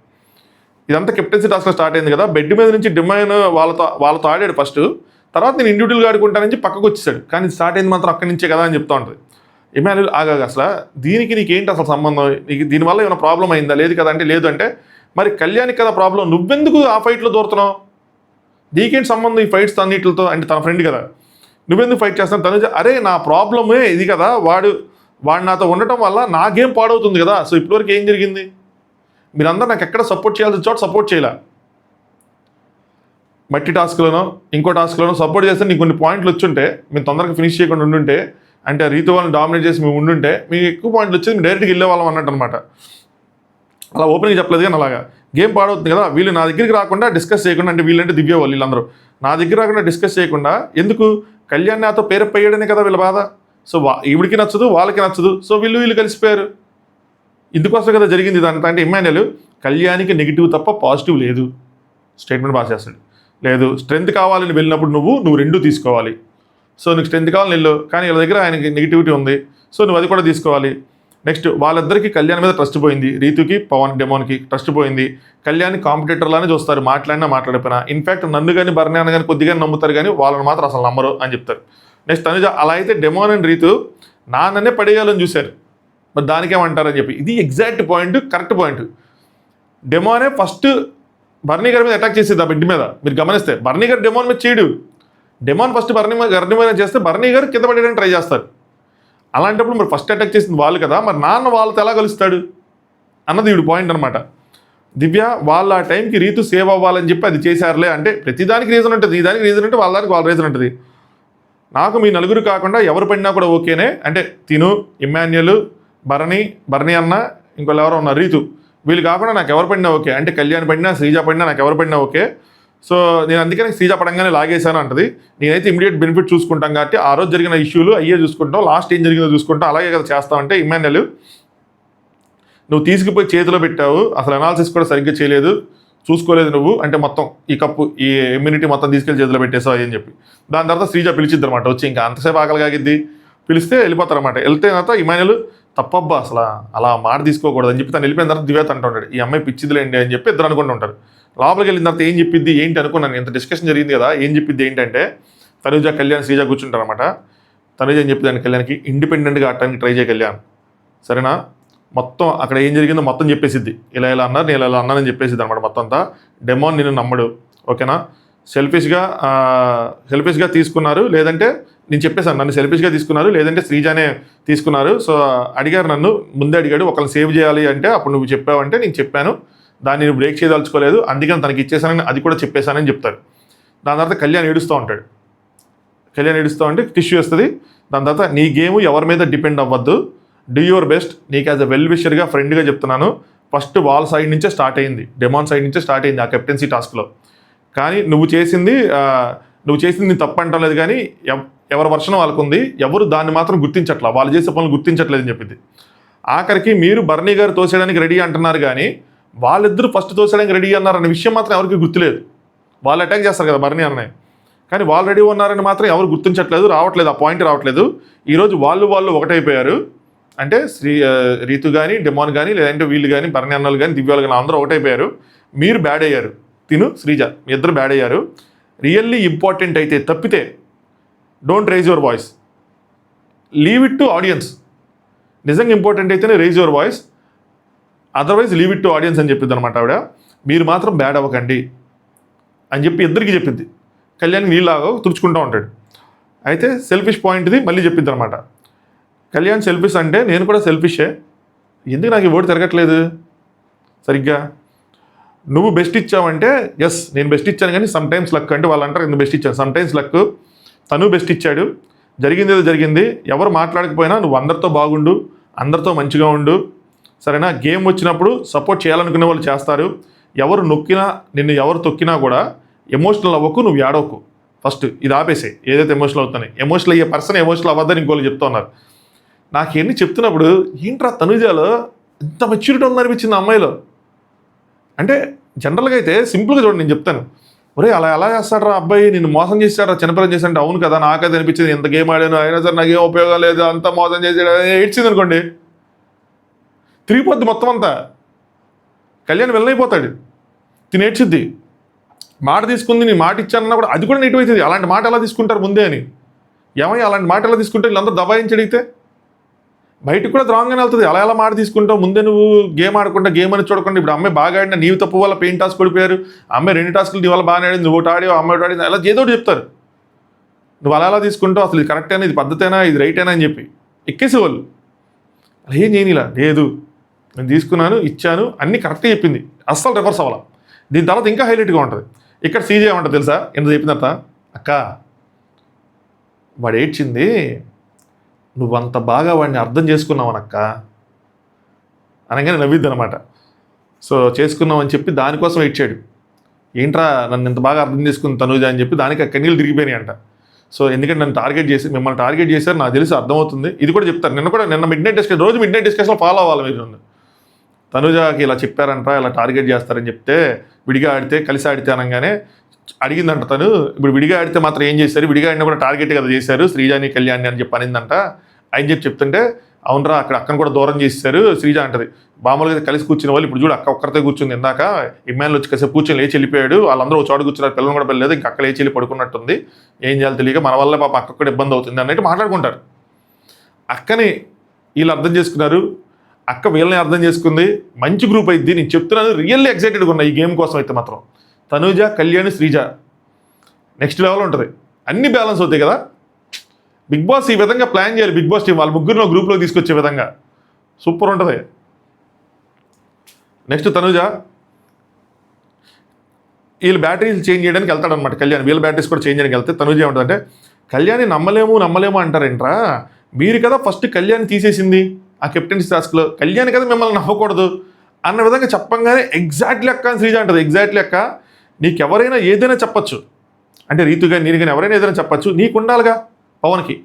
ఇదంతా కెప్టెన్సీ టాస్క్లో స్టార్ట్ అయింది కదా, బెడ్ మీద నుంచి డెమోన్ వాళ్ళతో ఆడాడు ఫస్ట్, తర్వాత నేను ఇండివిజువల్గా ఆడుకుంటానని పక్కకు వచ్చేసాడు, కానీ స్టార్ట్ అయింది మాత్రం అక్కడి నుంచే కదా అని చెప్తూ ఉంటుంది. ఇమాన్యుల్ ఆగాగా అసలు దీనికి నీకేంటి అసలు సంబంధం, నీకు దీనివల్ల ఏమైనా ప్రాబ్లం అయిందా, లేదు కదా అంటే లేదు అంటే, మరి కళ్యాణ్కి కదా ప్రాబ్లం, నువ్వెందుకు ఆ ఫైట్లో దూరుతున్నావు, నీకేంటి సంబంధం ఈ ఫైట్స్ అన్నిటితో, అంటే తన ఫ్రెండ్ కదా, నువ్వెందుకు ఫైట్ చేస్తాను తనుజ, అరే నా ప్రాబ్లమే ఇది కదా, వాడు నాతో ఉండటం వల్ల నా గేమ్ పాడవుతుంది కదా. సో ఇప్పటివరకు ఏం జరిగింది, మీరందరూ నాకు ఎక్కడ సపోర్ట్ చేయాల్సిన చోట సపోర్ట్ చేయలే, మట్టి టాస్క్లోనో ఇంకో టాస్క్లోనో సపోర్ట్ చేస్తే నీకు కొన్ని పాయింట్లు వచ్చుంటే, మేము తొందరగా ఫినిష్ చేయకుండా ఉండుంటే, అంటే రీతు వాళ్ళని డామినేట్ చేసి మేము ఉండుంటే మీకు ఎక్కువ పాయింట్లు వచ్చేది, మేము డైరెక్ట్గా వెళ్ళే వాళ్ళం అన్నట్టు అనమాట. అలా ఓపెన్గా చెప్పలేదు కానీ అలాగా గేమ్ పాడవుతుంది కదా, వీళ్ళు నా దగ్గరికి రాకుండా డిస్కస్ చేయకుండా, అంటే వీళ్ళంటే దివ్య వాళ్ళు వీళ్ళందరూ నా దగ్గర రాకుండా డిస్కస్ చేయకుండా, ఎందుకు కళ్యాణ్ నాతో పేరపోయాడనే కదా వీళ్ళ బాధ. సో ఈవిడికి నచ్చదు, వాళ్ళకి నచ్చదు, సో వీళ్ళు కలిసిపోయారు, ఇందుకోసం కదా జరిగింది ఇదంతా. అంటే ఇమాన్యుల్ కళ్యాణ్కి నెగిటివ్ తప్ప పాజిటివ్ లేదు, స్టేట్మెంట్ పాస్ చేస్తాడు. లేదు స్ట్రెంత్ కావాలని వెళ్ళినప్పుడు నువ్వు రెండూ తీసుకోవాలి, సో నీకు స్ట్రెంత్ కావాలని వెళ్ళు, కానీ వీళ్ళ దగ్గర ఆయనకి నెగిటివిటీ ఉంది, సో నువ్వు అది కూడా తీసుకోవాలి. నెక్స్ట్ వాళ్ళిద్దరికి కళ్యాణ్ మీద ట్రస్ట్ పోయింది, రీతుకి డెమోన్కి ట్రస్ట్ పోయింది. కళ్యాణ్ కాంపిటేటర్లానే చూస్తారు, మాట్లాడిపోయినా. ఇన్ఫ్యాక్ట్ నన్ను కానీ బర్ణాన్ని కానీ కొద్దిగా నమ్ముతారు, కానీ వాళ్ళని మాత్రం అసలు నమ్మరు అని చెప్తారు. నెక్స్ట్ తనుజ అలా అయితే డెమోన్ అండ్ రీతు నాన్ననే పడేయాలని చూశారు, మరి దానికేమంటారని చెప్పి, ఇది ఎగ్జాక్ట్ పాయింట్, కరెక్ట్ పాయింట్. డెమోనే ఫస్ట్ బర్నీ గారి మీద అటాక్ చేసేది ఆ బెడ్ మీద, మీరు గమనిస్తే బర్నీ గారు డెమోన్ మీద చేయడు, డెమోన్ ఫస్ట్ బర్నీ మీద చేస్తే బర్నీ గారు కింద పడేయడానికి ట్రై చేస్తారు. అలాంటప్పుడు మరి ఫస్ట్ అటాక్ చేసింది వాళ్ళు కదా, మరి నాన్న వాళ్ళతో ఎలా కలుస్తాడు అన్నది వీడు పాయింట్ అనమాట. దివ్య వాళ్ళ ఆ టైంకి రీతు సేవ్ అవ్వాలని చెప్పి అది చేశారులే, అంటే ప్రతిదానికి రీజన్ ఉంటుంది, ఈ దానికి రీజన్ ఉంటే వాళ్ళ రీజన్ ఉంటుంది. నాకు మీ నలుగురు కాకుండా ఎవరు పడినా కూడా ఓకేనే, అంటే తిను, ఇమాన్యుల్, బర్నీ అన్న, ఇంకోళ్ళు ఎవరో ఉన్నారు రీతు, వీళ్ళు కాకుండా నాకు ఎవరు పడినా ఓకే, అంటే కళ్యాణ్ పడినా శ్రీజ పడినా నాకు ఎవరు పడినా ఓకే. సో నేను అందుకని శ్రీజ పడంగానే లాగేశాను అంటది. నేనైతే ఇమీడియట్ బెనిఫిట్ చూసుకుంటాం కాబట్టి ఆ రోజు జరిగిన ఇష్యూలు అయ్యే చూసుకుంటాం, లాస్ట్ ఏం జరిగిందో చూసుకుంటాం, అలాగే కదా చేస్తామంటే ఇమాన్యుల్ నువ్వు తీసుకుపోయి చేతిలో పెట్టావు, అసలు అనాలిసిస్ కూడా సరిగ్గా చేయలేదు, చూసుకోలేదు నువ్వు, అంటే మొత్తం ఈ కప్పు ఈ ఇమ్యూనిటీ మొత్తం తీసుకెళ్ళి చేతిలో పెట్టేసావు అని చెప్పి. దాని తర్వాత శ్రీజ పిలిచిద్ది అనమాట, వచ్చి ఇంకా అంతసేపు ఆకలి కాగిద్ది, పిలిస్తే వెళ్ళిపోతారనమాట. వెళ్తే తర్వాత ఇమాన్యుల్ తప్పబ్బా అసలు అలా మాట తీసుకోకూడదు అని చెప్పి తను వెళ్ళిపోయిన తర్వాత దివ్యత అంటుంటాడు, ఈ అమ్మాయి పిచ్చిదిలేండి అని చెప్పి ఇద్దరు అనుకుంటూ ఉంటారు. లోపలికి వెళ్ళిన తర్వాత ఏం చెప్పిద్ది ఏంటి అనుకున్నాను, ఇంత డిస్కషన్ జరిగింది కదా, ఏం చెప్పిద్ది ఏంటంటే తనుజ కళ్యాణ్ శ్రీజ కూర్చుంటారు అనమాట. తనుజ ఏం చెప్పింది కళ్యాణ్కి, ఇండిపెండెంట్గా ఆడటానికి ట్రై చేయ కళ్యాణ్, సరేనా, మొత్తం అక్కడ ఏం జరిగిందో మొత్తం చెప్పేసిద్ది. ఇలా ఇలా అన్నారు, నేను ఇలా అన్నానని చెప్పేసిద్ది అనమాట మొత్తం అంతా. డెమోన్ నిన్ను నమ్మడు, ఓకేనా. సెల్ఫిష్గా తీసుకున్నారు, లేదంటే నేను చెప్పేశాను నన్ను సెల్ఫిష్గా తీసుకున్నారు, లేదంటే శ్రీజానే తీసుకున్నారు. సో అడిగారు, నన్ను ముందే అడిగాడు ఒకరిని సేవ్ చేయాలి అంటే, అప్పుడు నువ్వు చెప్పావంటే నేను చెప్పాను, దాన్ని నేను బ్రేక్ చేయదలుచుకోలేదు, అందుకని తనకి ఇచ్చేసానని అది కూడా చెప్పేశానని చెప్తారు. దాని తర్వాత కళ్యాణ్ ఏడుస్తూ ఉంటాడు. కళ్యాణ్ ఏడుస్తూ ఉంటే టిష్యూ వస్తుంది. దాని తర్వాత నీ గేమ్ ఎవరి మీద డిపెండ్ అవ్వద్దు, డూ యువర్ బెస్ట్, నీకు యాజ్ అ వెల్ విషర్గా ఫ్రెండ్గా చెప్తున్నాను. ఫస్ట్ వాళ్ళ సైడ్ నుంచే స్టార్ట్ అయింది, డెమాన్ సైడ్ నుంచే స్టార్ట్ అయింది ఆ కెప్టెన్సీ టాస్క్లో. కానీ నువ్వు చేసింది నేను తప్పు అంటం లేదు, కానీ ఎవరి వర్షం వాళ్ళకు ఉంది, ఎవరు దాన్ని మాత్రం గుర్తించట్లా, వాళ్ళు చేసే పనులు గుర్తించట్లేదని చెప్పింది. ఆఖరికి మీరు బర్నీ గారు తోసేయడానికి రెడీ అంటున్నారు, కానీ వాళ్ళిద్దరూ ఫస్ట్ తోసేయడానికి రెడీ అన్నారన్న విషయం మాత్రం ఎవరికి గుర్తులేదు. వాళ్ళు అటాక్ చేస్తారు కదా బర్నీ అన్నయ్య, కానీ వాళ్ళు రెడీ ఉన్నారని మాత్రం ఎవరు గుర్తించట్లేదు, రావట్లేదు, ఆ పాయింట్ రావట్లేదు. ఈరోజు వాళ్ళు ఒకటైపోయారు. అంటే రీతు కానీ డెమాన్ కానీ, లేదంటే వీళ్ళు కానీ, బర్నీ అన్నలు కానీ, దివ్యాలు కానీ అందరూ ఒకటైపోయారు. మీరు బ్యాడ్ అయ్యారు, శ్రీజ మీ ఇద్దరు బ్యాడ్ అయ్యారు. రియల్లీ ఇంపార్టెంట్ అయితే తప్పితే don't rise your voice, leave it to audience. నిజంగా ఇంపార్టెంట్ అయితేనే rise your voice, otherwise leave it to audience అని చెప్పింది అనమాట ఆవిడ. మీరు మాత్రం బ్యాడ్ అవ్వకండి అని చెప్పి ఇద్దరికి చెప్పింది. కళ్యాణ్ నీళ్ళలాగా తుడుచుకుంటూ ఉంటాడు. అయితే సెల్ఫిష్ పాయింట్ది మళ్ళీ చెప్పింది అనమాట. కళ్యాణ్ సెల్ఫిష్ అంటే నేను కూడా సెల్ఫిషే, ఎందుకు నాకు ఈ ఓటు తిరగట్లేదు సరిగ్గా. నువ్వు బెస్ట్ ఇచ్చావంటే ఎస్ నేను బెస్ట్ ఇచ్చాను, కానీ సమ్ టైమ్స్ లక్ అంటే వాళ్ళు అంటారు నేను బెస్ట్ ఇచ్చాను, సమ్ టైమ్స్ లక్. తను బెస్ట్ ఇచ్చాడు, జరిగింది ఏదో జరిగింది. ఎవరు మాట్లాడకపోయినా నువ్వు అందరితో బాగుండు, అందరితో మంచిగా ఉండు, సరేనా. గేమ్ వచ్చినప్పుడు సపోర్ట్ చేయాలనుకునే వాళ్ళు చేస్తారు. ఎవరు నొక్కినా నిన్ను ఎవరు తొక్కినా కూడా ఎమోషనల్ అవ్వకు, నువ్వు ఏడవకు. ఫస్ట్ ఇది ఆపేసే, ఏదైతే ఎమోషనల్ అవుతానే. ఎమోషనల్ అయ్యే పర్సన్ ఎమోషనల్ అవ్వద్దని ఇంకోళ్ళు చెప్తున్నారు. నాకు ఎన్ని చెప్తున్నప్పుడు ఏంట్రా తనుజాలో ఇంత మెచ్యూరిటీ ఉందనిపించింది అమ్మాయిలో. అంటే జనరల్గా అయితే సింపుల్గా చూడండి, నేను చెప్తాను, ఒరే అలా ఎలా చేస్తాడరా అబ్బాయి, నిన్ను మోసం చేశారా, చిన్నపిల్లలు చేశాడంటే అవును కదా నాకైతే అనిపించింది, ఎంత గేమ్ ఆడాను అయినా సరే నాకేం ఉపయోగం లేదు, అంతా మోసం చేసాడు ఏడ్చింది అనుకోండి, తిరిగిపోద్ది మొత్తం అంతా. కళ్యాణ్ వెళ్ళైపోతాడు, తిని ఏడ్చిద్ది. మాట తీసుకుంది, నేను మాట ఇచ్చానన్నా కూడా అది కూడా నెగిటివ్ అవుతుంది. అలాంటి మాట ఎలా తీసుకుంటారు ముందే అని, ఏమయ్య అలాంటి మాట ఎలా తీసుకుంటే వీళ్ళందరూ దబాయించి అడిగితే బయటకు కూడా రాంగ్గానే వెళ్తుంది. అలా ఎలా మాట తీసుకుంటావు, ముందే నువ్వు గేమ్ ఆడకుండా గేమ్ అని చూడకుండా. ఇప్పుడు అమ్మాయి బాగా ఆడినా నీవు తప్పు వల్ల పెయిన్ టాస్క్ పడిపోయారు, అమ్మాయి 2 టాస్కులు నీ వల్ల బాగా ఆడింది, నువ్వు ఒకటి ఆడి అమ్మాయి ఆడింది, అలా ఏదో చెప్తారు. నువ్వు అలా ఎలా తీసుకుంటావు, అసలు ఇది కరెక్టేనా, ఇది పద్ధతేనా, ఇది రైటేనా అని చెప్పి ఎక్కేసేవాళ్ళు. అలా ఏం చేయని, ఇలా లేదు నేను తీసుకున్నాను ఇచ్చాను అన్నీ కరెక్ట్గా చెప్పింది, అస్సలు రివర్స్ అవ్వాల. దీని తర్వాత ఇంకా హైలైట్గా ఉంటుంది. ఇక్కడ సీజే ఏమంటుంది తెలుసా, ఎంత చెప్పిన తర్వాత, అక్క వాడు ఏడ్చింది నువ్వంత బాగా వాడిని అర్థం చేసుకున్నావనక్క అనగానే నవ్విద్ది అనమాట. సో చేసుకున్నావు అని చెప్పి దానికోసం ఇచ్చాడు. ఏంట్రా నన్ను ఇంత బాగా అర్థం చేసుకుని తనుజ అని చెప్పి దానికి కన్నీళ్ళు తిరిగిపోయినాయి అంట. సో ఎందుకంటే నన్ను టార్గెట్ చేసి మిమ్మల్ని టార్గెట్ చేశారు నాకు తెలిసి అర్థమవుతుంది. ఇది కూడా చెప్తారు. నిన్న మిడ్ నైట్ డిస్కషన్, రోజు మిడ్ నైట్ డిస్కషన్ ఫాలో అవ్వాలి మీరు. నన్ను తనుజకి ఇలా చెప్పారంట, ఇలా టార్గెట్ చేస్తారని చెప్తే విడిగా ఆడితే కలిసి ఆడితే అనగానే అడిగిందంట తను. ఇప్పుడు విడిగా ఆడితే మాత్రం ఏం చేశారు, విడిగా ఆడినా కూడా టార్గెట్ కదా చేశారు శ్రీజాని కళ్యాణి అని చెప్పి అనిందంట. ఆయన చెప్తుంటే అవునరా అక్కడ అక్కను కూడా దూరం చేశారు శ్రీజ అంటది. మామూలుగా కలిసి కూర్చున్న వాళ్ళు ఇప్పుడు చూడు అక్క ఒక్కరితో కూర్చుంది, ఇందాక ఇమ్మాన్లు వచ్చి కాసేపు కూర్చొని లేచి వెళ్ళిపోయాడు, వాళ్ళందరూ చోటు కూర్చున్నారు, పిల్లలు కూడా వెళ్ళలేదు, ఇంకా అక్క లేచి వెళ్ళి పడుకున్నట్టుంది, ఏం చేయాలి తెలియక మన వల్ల పాప అక్క కూడా ఇబ్బంది అవుతుంది అన్నట్టు మాట్లాడుకుంటారు. అక్కని వీళ్ళు అర్థం చేసుకున్నారు, అక్క వీళ్ళని అర్థం చేసుకుంది, మంచి గ్రూప్ అయింది. నేను చెప్తున్నాను రియల్లీ ఎక్సైటెడ్గా ఉన్నా ఈ గేమ్ కోసం. అయితే మాత్రం తనుజ కళ్యాణి శ్రీజ నెక్స్ట్ లెవెల్ ఉంటుంది, అన్ని బ్యాలెన్స్ అవుతాయి కదా. బిగ్ బాస్ ఈ విధంగా ప్లాన్ చేయాలి, బిగ్ బాస్ టీం వాళ్ళ ముగ్గురు గ్రూప్లో తీసుకొచ్చే విధంగా సూపర్ ఉంటుంది. నెక్స్ట్ తనుజ వీళ్ళు బ్యాటరీలు చేంజ్ చేయడానికి వెళ్తాడనమాట కళ్యాణ్, వీళ్ళ బ్యాటరీస్ కూడా చేంజ్ చేయడానికి వెళ్తే తనుజ ఏమంటుందంటే కళ్యాణి నమ్మలేము అంటారేంట్రా, మీరు కదా ఫస్ట్ కళ్యాణ్ తీసేసింది ఆ కెప్టెన్సీ టాస్క్లో, కళ్యాణ్ కదా మిమ్మల్ని నమ్మకూడదు అన్న విధంగా చెప్పంగానే ఎగ్జాక్ట్లీ అక్క అని శ్రీజ అంటుంది. ఎగ్జాక్ట్లీ అక్క, నీకెవరైనా ఏదైనా చెప్పచ్చు, అంటే రీతు కానీ నేను కానీ ఎవరైనా ఏదైనా చెప్పచ్చు, నీకుండాలిగా పవన్కి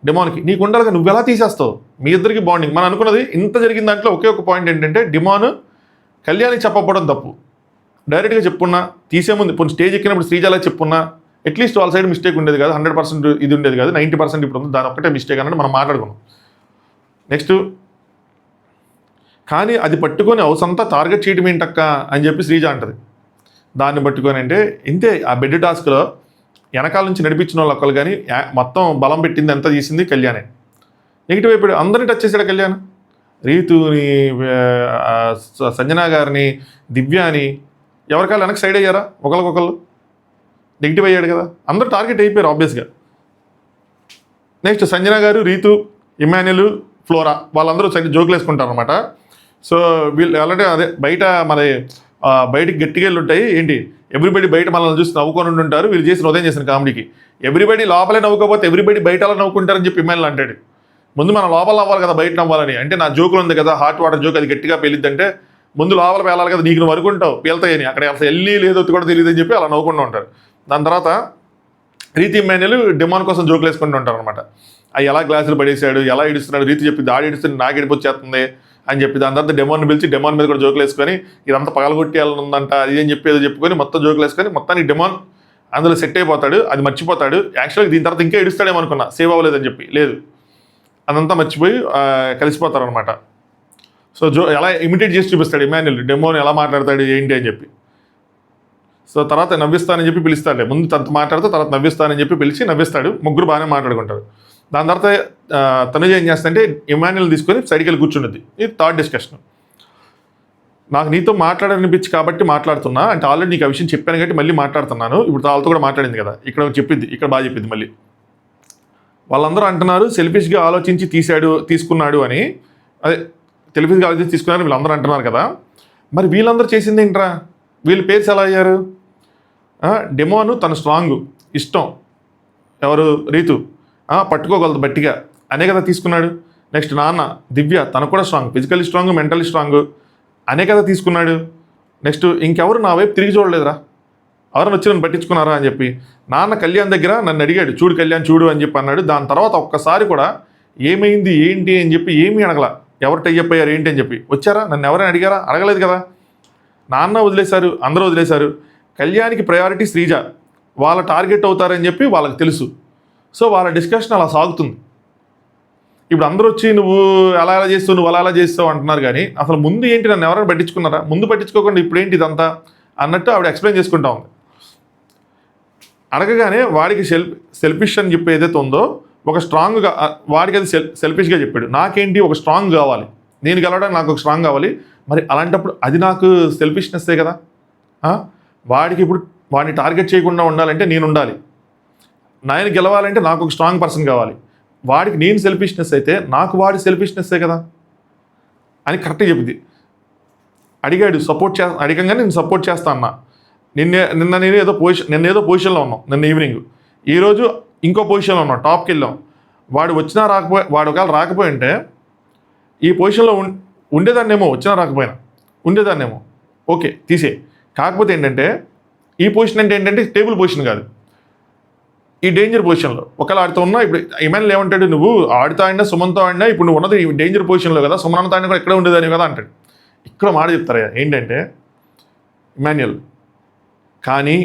డిమాన్కి నీకుండాలిగా, నువ్వు ఎలా తీసేస్తావు, మీ ఇద్దరికి బాండింగ్. మనం అనుకున్నది ఇంత జరిగిన దాంట్లో ఒకే ఒక పాయింట్ ఏంటంటే డిమాన్ కళ్యాణ్కి చెప్పకపోవడం తప్పు, డైరెక్ట్గా చెప్పున్నా తీసే ముందు ఇప్పుడు స్టేజ్ ఎక్కినప్పుడు శ్రీజాలా చెప్పున్నా అట్లీస్ట్ వాళ్ళ సైడ్ మిస్టేక్ ఉండేది కాదు, 100% ఇది ఉండేది కాదు, 90% ఇప్పుడు ఉంది, దాని ఒక్కటే మిస్టేక్ అన్నట్టు మనం మాట్లాడుకున్నాం. నెక్స్ట్ కానీ అది పట్టుకొని అవసంతా టార్గెట్ చేయడం ఏంటక్క అని చెప్పి శ్రీజ అంటది. దాన్ని పట్టుకొని అంటే ఇంతే, ఆ బెడ్ టాస్క్లో వెనకాల నుంచి నడిపించిన వాళ్ళు ఒక్కరు కానీ మొత్తం బలం పెట్టింది ఎంత చేసింది కళ్యాణే. నెగిటివ్ అయిపోయాడు, అందరినీ టచ్ చేశాడు కళ్యాణ్. రీతుని, సంజన గారిని, దివ్యాని ఎవరికాళ్ళు వెనక్కి సైడ్ అయ్యారా? ఒకళ్ళకొకళ్ళు నెగిటివ్ అయ్యాడు కదా, అందరూ టార్గెట్ అయిపోయారు ఆబ్వియస్గా. నెక్స్ట్ సంజన గారు, రీతు, ఇమాన్యుల్, ఫ్లోరా వాళ్ళందరూ జోకులు వేసుకుంటారు అనమాట. సో వీళ్ళు అలాంటి అదే బయట మరి బయటికి గట్టిగా వెళ్ళి ఉంటాయి ఏంటి, ఎవ్రీబడి బయట మనల్ని చూసి నవ్వుకొని ఉంటారు, వీళ్ళు చేసిన ఉదయం చేసిన కామెడీకి. ఎవ్రీబడి లోపలే నవ్వుకోకపోతే ఎవ్రీబడి బయట అలా నవ్వుకుంటారని చెప్పి ఇమాన్యుల్ అంటాడు. ముందు మనం లోపల నవ్వాలి కదా, బయట నవ్వాలని. అంటే నా జోకులు ఉంది కదా, హాట్ వాటర్ జోక్, అది గట్టిగా పెళ్ళిద్దంటే ముందు లోపల వెళ్ళాలి కదా, నీకు నువ్వు అనుకుంటావు వెళ్తాయని, అక్కడ అసలు వెళ్ళి లేదో కూడా తెలియదు అని చెప్పి అలా నవ్వుకుంటూ ఉంటారు. దాని తర్వాత రీతి ఇమాన్యుల్ డిమాండ్ కోసం జోకులు వేసుకుంటూ ఉంటారు అనమాట. అవి ఎలా గ్లాసులు పడేసాడు, ఎలా ఇడుస్తున్నాడు, రీతి చెప్పి దాడి ఇడుస్తుంది, నాకు ఇడిపోచ్చేస్తుంది అని చెప్పి దాని తర్వాత డెమోన్ పిలిచి డెమోన్ మీద కూడా జోకులు వేసుకొని ఇదంతా పగలగొట్టేయాలనుందంట అది అని చెప్పి ఏదో చెప్పుకొని మొత్తం జోకులు వేసుకొని మొత్తానికి డెమోన్ అందులో సెట్ అయిపోతాడు, అది మర్చిపోతాడు. యాక్చువల్గా దీని తర్వాత ఇంకా ఇడుస్తాడేమో అనుకున్నా, సేవ్ అవ్వలేదని చెప్పి, లేదు అదంతా మర్చిపోయి కలిసిపోతారు అనమాట. సో ఎలా ఇమిటేట్ చేసి చూపిస్తాడు ఇమాన్యుల్ డెమోన్ ఎలా మాట్లాడతాడు ఏంటి అని చెప్పి. సో తర్వాత నవ్విస్తానని చెప్పి పిలుస్తాడు, ముందు తనతో మాట్లాడితే తర్వాత నవ్విస్తానని చెప్పి పిలిచి నవ్విస్తాడు, ముగ్గురు బాగానే మాట్లాడుకుంటారు. దాని తర్వాత తనుజ ఏం చేస్తుందంటే ఇమాన్యుల్ తీసుకొని సైడ్కి వెళ్ళి కూర్చున్నది. ఇది థర్డ్ డిస్కషన్. నాకు నీతో మాట్లాడనిపించి కాబట్టి మాట్లాడుతున్నా, అంటే ఆల్రెడీ నీకు ఆ విషయం చెప్పాను కాబట్టి మళ్ళీ మాట్లాడుతున్నాను. ఇప్పుడు వాళ్ళతో కూడా మాట్లాడింది కదా, ఇక్కడ చెప్పింది, ఇక్కడ బాగా చెప్పింది. మళ్ళీ వాళ్ళందరూ అంటున్నారు సెల్ఫిష్గా ఆలోచించి తీసుకున్నాడు అని, అదే సెల్ఫిష్గా ఆలోచించి తీసుకున్నారని వీళ్ళందరూ అంటున్నారు కదా. మరి వీళ్ళందరూ చేసింది ఏంట్రా, వీళ్ళ పేర్స్ ఎలా అయ్యారు? డెమోను తన స్ట్రాంగ్ ఇష్టం, ఎవరు రీతు పట్టుకోగలదు బట్టిగా అనే కదా తీసుకున్నాడు. నెక్స్ట్ నాన్న దివ్య తను కూడా strong, physically strong, mentally strong అనే కదా తీసుకున్నాడు. నెక్స్ట్ ఇంకెవరు నా వైపు తిరిగి చూడలేదురా, ఎవరైనా వచ్చి నన్ను పట్టించుకున్నారా అని చెప్పి. నాన్న కళ్యాణ్ దగ్గర నన్ను అడిగాడు, చూడు కళ్యాణ్ చూడు అని చెప్పి అన్నాడు. దాని తర్వాత ఒక్కసారి కూడా ఏమైంది ఏంటి అని చెప్పి ఏమీ అడగల, ఎవరు టైఅప్ అయ్యారు ఏంటి అని చెప్పి. వచ్చారా నన్ను ఎవరైనా అడిగారా? అడగలేదు కదా. నాన్న వదిలేశారు, అందరూ వదిలేశారు. కళ్యాణ్కి ప్రయారిటీ శ్రీజ, వాళ్ళ టార్గెట్ అవుతారని చెప్పి వాళ్ళకి తెలుసు. సో వాళ్ళ డిస్కషన్ అలా సాగుతుంది. ఇప్పుడు అందరూ వచ్చి నువ్వు అలా ఎలా చేస్తావు, నువ్వు అలా చేస్తావు అంటున్నారు, కానీ అసలు ముందు ఏంటి, నన్ను ఎవరైనా పట్టించుకున్నారా? ముందు పట్టించుకోకుండా ఇప్పుడు ఏంటి ఇదంతా అన్నట్టు ఆవిడ ఎక్స్ప్లెయిన్ చేసుకుంటా ఉంది. అడగగానే వాడికి సెల్ఫిష్ అని చెప్పి ఏదైతే ఉందో ఒక స్ట్రాంగ్గా, వాడికి అది సెల్ఫిష్గా చెప్పాడు. నాకేంటి ఒక స్ట్రాంగ్ కావాలి, నేను గెలవడానికి నాకు ఒక స్ట్రాంగ్ కావాలి. మరి అలాంటప్పుడు అది నాకు సెల్ఫిష్నెస్సే కదా. వాడికి ఇప్పుడు వాడిని టార్గెట్ చేయకుండా ఉండాలంటే నేను ఉండాలి, నేను గెలవాలంటే నాకు ఒక స్ట్రాంగ్ పర్సన్ కావాలి. వాడికి నేను సెల్ఫిష్నెస్ అయితే నాకు వాడి సెల్ఫిష్నెస్సే కదా అని చెప్పింది. అడిగాడు అడిగంగానే నేను సపోర్ట్ చేస్తా అన్నా. నిన్న ఏదో పొజిషన్లో ఉన్నాం, నిన్న ఈవినింగ్. ఈరోజు ఇంకో పొజిషన్లో ఉన్నాం, టాప్కి వెళ్ళాం. వాడు ఒకవేళ రాకపోయి ఉంటే ఈ పొజిషన్లో ఉండేదాన్నేమో, వచ్చినా రాకపోయినా ఉండేదాన్నేమో, ఓకే తీసే. కాకపోతే ఏంటంటే ఈ పొజిషన్ అంటే ఏంటంటే టేబుల్ పొజిషన్ కాదు, ఈ డేంజర్ పొజిషన్లో. ఒకవేళ ఆడితో ఉన్నా, ఇప్పుడు ఇమాన్యుల్ ఏమంటాడు, నువ్వు ఆడుతా ఆడినా సుమన్తో ఆడినా ఇప్పుడు నువ్వు ఉన్నది డేంజర్ పొజిషన్లో కదా, సుమన్తో ఆడినా కూడా ఎక్కడ ఉండేదాన్ని కదా అంటాడు. ఇక్కడ మాట చెప్తారా ఏంటంటే ఇమాన్యుల్, కానీ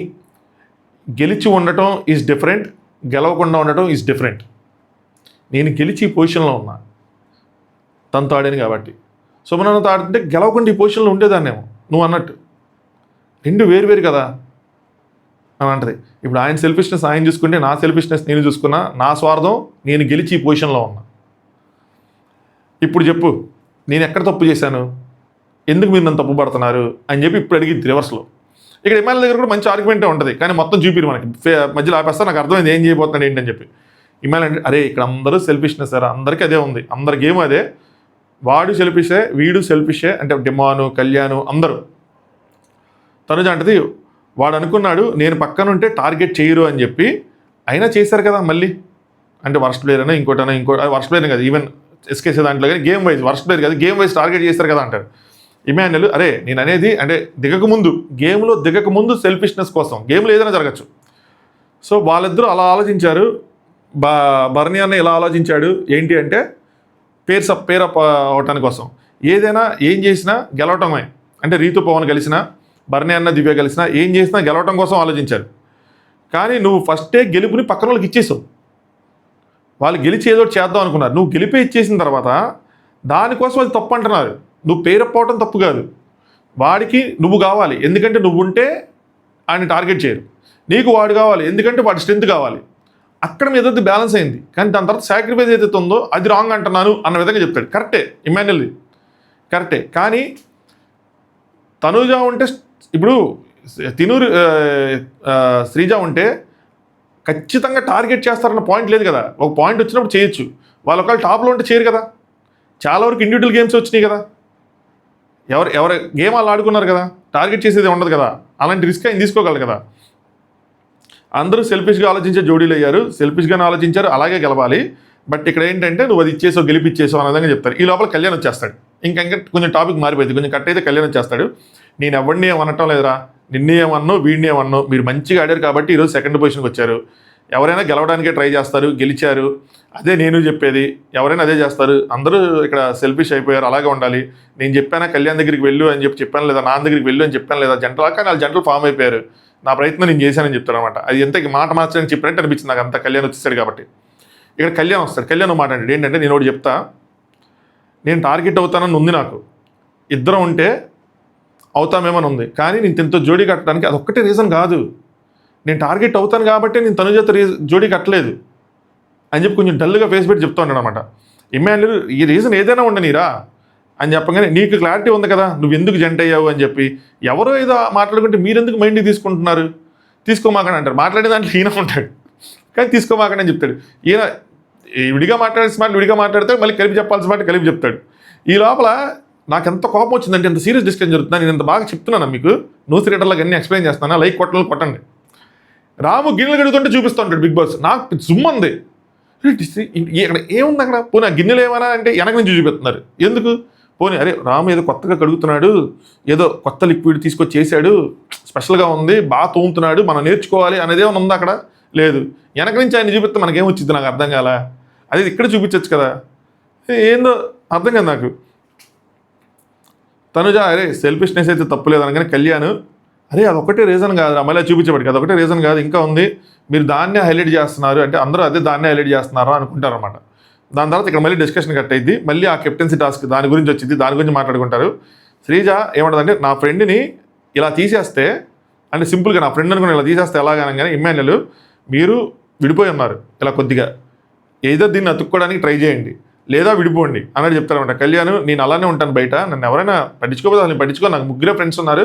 గెలిచి ఉండటం ఈజ్ డిఫరెంట్, గెలవకుండా ఉండటం ఈజ్ డిఫరెంట్. నేను గెలిచి ఈ పొజిషన్లో ఉన్నా, తనతో ఆడాను కాబట్టి. సుమన్తో ఆడుతుంటే గెలవకుండా ఈ పొజిషన్లో ఉండేదాన్నేమో నువ్వు అన్నట్టు. రెండు వేరు కదా అని అంటది. ఇప్పుడు ఆయన సెల్ఫిష్నెస్ ఆయన చూసుకుంటే, నా సెల్ఫిష్నెస్ నేను చూసుకున్నా, నా స్వార్థం నేను గెలిచి ఈ పొజిషన్లో ఉన్నా. ఇప్పుడు చెప్పు నేను ఎక్కడ తప్పు చేశాను, ఎందుకు మీరు నన్ను తప్పు పడుతున్నారు అని చెప్పి ఇప్పుడు అడిగింది రివర్స్లో. ఇక్కడ ఇమాన్యుల్ దగ్గర కూడా మంచి ఆర్గ్యుమెంటే ఉంటుంది, కానీ మొత్తం చూపిరు మనకి, మధ్యలో ఆపేస్తా, నాకు అర్థమైంది ఏం చేయబోతున్నాడు ఏంటని చెప్పి. ఇమాన్యుల్ అంటే అరే ఇక్కడ అందరూ సెల్ఫిష్నెస్ సార్, అందరికీ అదే ఉంది, అందరి గేమ్ అదే, వాడు సెల్ఫిషే వీడు సెల్ఫిషే, అంటే డిమాను కళ్యాణ్ అందరూ. తనుజ అంటది వాడు అనుకున్నాడు నేను పక్కనుంటే టార్గెట్ చేయరు అని చెప్పి, అయినా చేశారు కదా మళ్ళీ. అంటే వర్స్ట్ ప్లేయర్ అయినా ఇంకో వర్స్ట్ ప్లేయర్ కదా, ఈవెన్ ఎస్కేసే దాంట్లో కానీ గేమ్ వైజ్ వర్స్ట్ ప్లేయర్ కదా, గేమ్ వైజ్ టార్గెట్ చేస్తారు కదా అంటారు. ఇమాన్యుల్ అరే నేను అనేది అంటే గేమ్లో దిగకముందు సెల్ఫిష్నెస్ కోసం, గేమ్లో ఏదైనా జరగచ్చు. సో వాళ్ళిద్దరూ అలా ఆలోచించారు. బర్నీ అన్న ఇలా ఆలోచించాడు ఏంటి అంటే పేర్ అప్ అవటానికి కోసం. ఏదైనా ఏం చేసినా గెలవటమే, అంటే రీతు పవన్ కలిసినా, బర్నీ అన్న దివ్య కలిసినా, ఏం చేసినా గెలవటం కోసం ఆలోచించారు. కానీ నువ్వు ఫస్టే గెలుపుని పక్కన వాళ్ళకి ఇచ్చేసావు. వాళ్ళు గెలిచి ఏదో చేద్దాం అనుకున్నారు, నువ్వు గెలిపే ఇచ్చేసిన తర్వాత దానికోసం అది తప్పు అంటున్నారు. నువ్వు పేరప్ అవటం తప్పు కాదు, వాడికి నువ్వు కావాలి, ఎందుకంటే నువ్వు ఉంటే ఆయన టార్గెట్ చేయరు. నీకు వాడు కావాలి, ఎందుకంటే వాడి స్ట్రెంత్ కావాలి. అక్కడ మీ బ్యాలెన్స్ అయింది. కానీ దాని తర్వాత సాక్రిఫైస్ ఏదైతే ఉందో అది రాంగ్ అంటున్నాను అన్న విధంగా చెప్తాడు. కరెక్టే ఇమాన్యుల్, కరెక్టే. కానీ తనూజ ఉంటే ఇప్పుడు శ్రీజ ఉంటే ఖచ్చితంగా టార్గెట్ చేస్తారన్న పాయింట్ లేదు కదా. ఒక పాయింట్ వచ్చినప్పుడు చేయొచ్చు. వాళ్ళు ఒకవేళ టాప్లో ఉంటే చేయరు కదా. చాలా వరకు ఇండివిజువల్ గేమ్స్ వచ్చినాయి కదా. ఎవరు గేమ్ వాళ్ళు ఆడుకున్నారు కదా, టార్గెట్ చేసేది ఉండదు కదా. అలాంటి రిస్క్ ఆయన తీసుకోగలరు కదా. అందరూ సెల్ఫిష్గా ఆలోచించే జోడీలు అయ్యారు, సెల్ఫిష్గానే ఆలోచించారు, అలాగే గెలవాలి. బట్ ఇక్కడ ఏంటంటే నువ్వు అది ఇచ్చేసో గెలిపిచ్చేసో అనే విధంగా చెప్తారు. ఈ లోపల కళ్యాణ్ వచ్చేస్తాడు. ఇంకా కొంచెం టాపిక్ మారిపోయింది, కొంచెం కట్ అయితే కళ్యాణ్ వచ్చేస్తాడు. నేను ఎవరిని ఏమనటం లేదురా, నిన్నే ఏమన్నో వీడిని ఏమన్నో, మీరు మంచిగా ఆడారు కాబట్టి ఈరోజు సెకండ్ పొజిషన్కి వచ్చారు. ఎవరైనా గెలవడానికే ట్రై చేస్తారు, గెలిచారు. అదే నేను చెప్పేది, ఎవరైనా అదే చేస్తారు. అందరూ ఇక్కడ సెల్ఫిష్ అయిపోయారు, అలాగే ఉండాలి. నేను చెప్పానా కళ్యాణ్ దగ్గరికి వెళ్ళు అని చెప్పాను లేదా, నా దగ్గరికి వెళ్ళు అని చెప్పాను లేదా, జంటలా కానీ వాళ్ళు జంటలు ఫామ్ అయిపోయారు. నా ప్రయత్నం నేను చేశానని చెప్తాను అనమాట. అది ఎంత మాట మార్చడానికి చెప్పినట్టు అనిపించింది నాకు. అంత కళ్యాణ్ వచ్చేసాడు కాబట్టి ఇక్కడ కళ్యాణ్ వస్తాడు. కళ్యాణ్ మాట అంటే ఏంటంటే, నేను ఒకటి చెప్తా, నేను టార్గెట్ అవుతానని ఉంది నాకు. ఇద్దరం ఉంటే అవుతామేమని ఉంది, కానీ నేను తినతో జోడీ కట్టడానికి అదొక్కటే రీజన్ కాదు. నేను టార్గెట్ అవుతాను కాబట్టి నేను తనుజతో జోడీ కట్టలేదు అని చెప్పి కొంచెం డల్గా ఫేస్ పెట్టి చెప్తా ఉన్నాడు అనమాట. ఇమాన్యుల్ ఈ రీజన్ ఏదైనా ఉండనీరా అని చెప్పగానే, నీకు క్లారిటీ ఉంది కదా నువ్వు ఎందుకు జంట అయ్యావు అని చెప్పి. ఎవరో ఏదో మాట్లాడుకుంటే మీరెందుకు మైండ్కి తీసుకుంటున్నారు, తీసుకోమాకండి అంటారు. మాట్లాడే దాంట్లో ఈయన ఉంటాడు, కానీ తీసుకోమాకండి అని చెప్తాడు. ఈయన విడిగా మాట్లాడాల్సిన మాట విడిగా మాట్లాడతాడు, మళ్ళీ కలిపి చెప్పాల్సిన మాట కలిపి చెప్తాడు. ఈ లోపల నాకు ఎంత కోపం వచ్చిందంటే, ఎంత సీరియస్ డిస్కషన్ జరుగుతుంది. నేను ఎంత బాగా చెప్తున్నాను మీకు, న్యూస్ రీడర్లకు అన్నీ ఎక్స్ప్లెయిన్ చేస్తాను. లైక్ కొట్టండి. రాము గిన్నెలు కడుగుతుంటే చూపిస్తూ ఉంటాడు బిగ్ బాస్. నాకు జుమ్ ఉంది, ఇక్కడ ఏముంది అక్కడ. పోనీ ఆ గిన్నెలు ఏమైనా అంటే వెనక నుంచి చూపిస్తున్నారు. ఎందుకు? పోనీ అరే రాము ఏదో కొత్తగా కడుగుతున్నాడు, ఏదో కొత్త లిక్విడ్ తీసుకొచ్చి చేశాడు, స్పెషల్గా ఉంది, బాగా తోముతున్నాడు, మనం నేర్చుకోవాలి అనేది ఏమైనా ఉందా అక్కడ? లేదు. వెనక నుంచి ఆయన చూపిస్తే మనకేమొచ్చింది నాకు అర్థం కాల. అది ఇక్కడ చూపించచ్చు కదా, ఏందో అర్థం కాదు నాకు. తనుజ అరే సెల్ఫిష్నెస్ అయితే తప్పులేదు అనగానే కళ్యాణ్ అరే అదొకటే రీజన్ కాదురా, మళ్ళీ చూపించబడికి అదొకటే రీజన్ కాదు, ఇంకా ఉంది, మీరు దాన్నే హైలైట్ చేస్తున్నారు అంటే అందరూ అదే దాన్నే హైలైట్ చేస్తున్నారా అనుకుంటారు అనమాట. దాని తర్వాత ఇక్కడ మళ్ళీ డిస్కషన్ కట్ అయింది. మళ్ళీ ఆ కెప్టెన్సీ టాస్క్ దాని గురించి వచ్చింది, దాని గురించి మాట్లాడుకుంటారు. శ్రీజ ఏమంటుందంటే, నా ఫ్రెండ్ని ఇలా తీసేస్తే అంటే సింపుల్గా నా ఫ్రెండ్ అనుకుని ఇలా తీసేస్తే ఎలాగనగానే, ఇమాన్యుల్ మీరు విడిపోయి ఉన్నారు ఇలా కొద్దిగా, ఏదో దీన్ని అతుక్కోవడానికి ట్రై చేయండి లేదా విడిపోండి అన్నట్టు చెప్తారనమాట. కళ్యాణ్ నేను అలానే ఉంటాను బయట, నన్ను ఎవరైనా పట్టించుకోకపోతే నేను పట్టించుకో, నాకు ముగ్గురే ఫ్రెండ్స్ ఉన్నారు,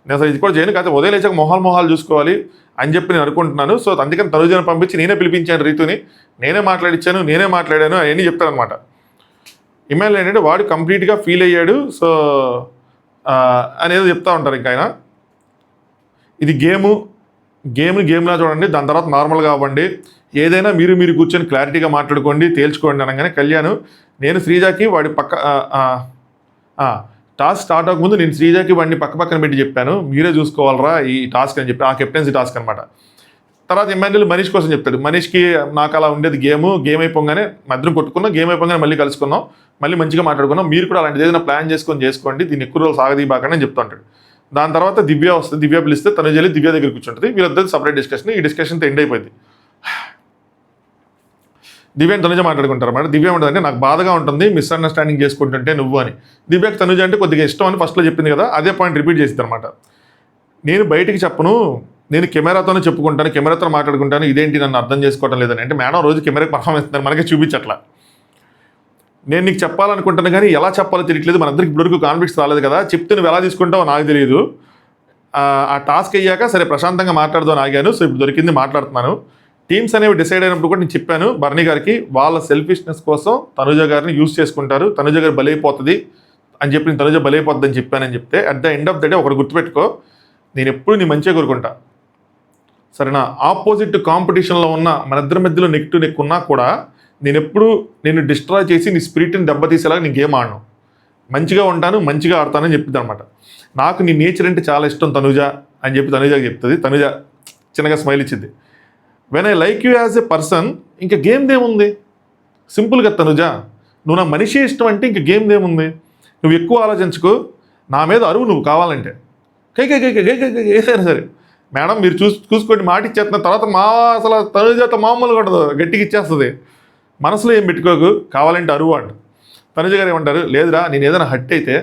నేను అసలు ఇది కూడా చేయను, కాకపోతే ఉదయం లేచాక మొహాలు చూసుకోవాలి అని చెప్పి నేను అనుకుంటున్నాను. సో అందుకని తనుజను పంపించి నేనే పిలిపించాను, రీతుని నేనే మాట్లాడాను అవన్నీ చెప్తారనమాట. ఇమాన్యుల్ ఏంటంటే వాడు కంప్లీట్గా ఫీల్ అయ్యాడు. సో అనేది చెప్తా ఉంటారు. ఇంకా ఆయన ఇది గేమ్లా చూడండి, దాని తర్వాత నార్మల్గా అవ్వండి, ఏదైనా మీరు కూర్చొని క్లారిటీగా మాట్లాడుకోండి, తేల్చుకోండి అనగానే కళ్యాణ్ నేను శ్రీజాకి వాడి టాస్క్ స్టార్ట్ అవ్వకముందు నేను శ్రీజాకి వాడిని పక్కన పెట్టి చెప్పాను, మీరే చూసుకోవాలరా ఈ టాస్క్ అని చెప్పి, ఆ కెప్టెన్సీ టాస్క్ అనమాట. తర్వాత ఇమాన్యుల్ మనీష్ కోసం చెప్తాడు. మనీష్కి నాకు అలా ఉండేది గేమ్ అయిపోగానే మధ్యలో కొట్టుకున్నాం, గేమ్ అయిపోగానే మళ్ళీ కలుసుకున్నాం, మళ్ళీ మంచిగా మాట్లాడుకున్నాం, మీరు కూడా అలాంటిది ఏదైనా ప్లాన్ చేసుకోండి, దీన్ని ఎక్కువ రోజులు సాగదీబాకండి అని చెప్తుంటాడు. దాని తర్వాత దివ్య వస్తుంది, దివ్య పిలిస్తే తనుజ వెళ్ళి దివ్య దగ్గర కూర్చుంటుంది. వీళ్ళిద్దరు సపరేట్ డిస్కషన్, ఈ డిస్కషన్తో ఎండ్ అయిపోయింది. దివ్య తనుజ మాట్లాడుకుంటారు అన్నమాట. దివ్య ఉంటుందంటే నాకు బాధగా ఉంటుంది మిస్అండర్స్టాండింగ్ చేసుకుంటుంటే నువ్వు అని. దివ్యకి తనుజ అంటే కొద్దిగా ఇష్టం అని ఫస్ట్లో చెప్పింది కదా, అదే పాయింట్ రిపీట్ చేసింది అనమాట. నేను బయటికి చెప్పను, నేను కెమెరాతోనే చెప్పుకుంటాను, కెమెరాతో మాట్లాడుకుంటాను, ఇదేంటి నన్ను అర్థం చేసుకోవడం లేదని. అంటే మేడం రోజు కెమెరాకి పర్ఫార్మెన్స్ ఇస్తున్నారు, మనకే చూపించట్లా. నేను నీకు చెప్పాలనుకుంటాను కానీ ఎలా చెప్పాలో తెలియట్లేదు, మనందరికి ఇప్పటివరకు కాన్ఫిడెన్స్ రాలేదు కదా, చెప్తే నువ్వు ఎలా తీసుకుంటావో నాకు తెలియదు. ఆ టాస్క్ అయ్యాక సరే ప్రశాంతంగా మాట్లాడదామని ఆగాను, సో ఇప్పుడు దొరికింది మాట్లాడుతున్నాను. టీమ్స్ అనేవి డిసైడ్ అయినప్పుడు కూడా నేను చెప్పాను బర్నీ గారికి, వాళ్ళ సెల్ఫిష్నెస్ కోసం తనుజ గారిని యూజ్ చేసుకుంటారు, తనుజ గారు బలైపోతుంది అని చెప్పి, నేను తనుజ బలైపోతుంది అని చెప్పానని చెప్తే, at the end of the day ఒకటి గుర్తుపెట్టుకో, నేను ఎప్పుడు నీ మంచిగా కోరుకుంటా సరేనా. ఆపోజిట్ కాంపిటీషన్లో ఉన్న మన ఇద్దరి మధ్యలో నెక్ ఉన్నా కూడా నేను ఎప్పుడు నిన్ను డిస్ట్రాయ్ చేసి నీ స్పిరిట్ని దెబ్బతీసేలాగా నీ గేమ్ ఆడను, మంచిగా ఉంటాను, మంచిగా ఆడతానని చెప్పింది అనమాట. నాకు నీ నేచర్ అంటే చాలా ఇష్టం తనుజ అని చెప్పి తనుజకి చెప్తుంది. తనుజ చిన్నగా స్మైల్ ఇచ్చింది. When I like you as a person, ఇంకా గేమ్ దేముంది, సింపుల్గా తనుజ నువ్వు నా మనిషి ఇష్టం అంటే ఇంకా గేమ్ దేముంది, నువ్వు ఎక్కువ ఆలోచించుకో, నా మీద అరువు నువ్వు కావాలంటే ఏదైనా సరే. మేడం మీరు చూసుకోండి మాట ఇచ్చేస్తున్న తర్వాత అసలు తనుజతో మామూలుగా ఉండదు, గట్టిగా ఇచ్చేస్తుంది, మనసులో ఏం పెట్టుకోకు, కావాలంటే అరువు అంట. తనుజ గారు ఏమంటారు, లేదురా నేను ఏదైనా హట్ అయితే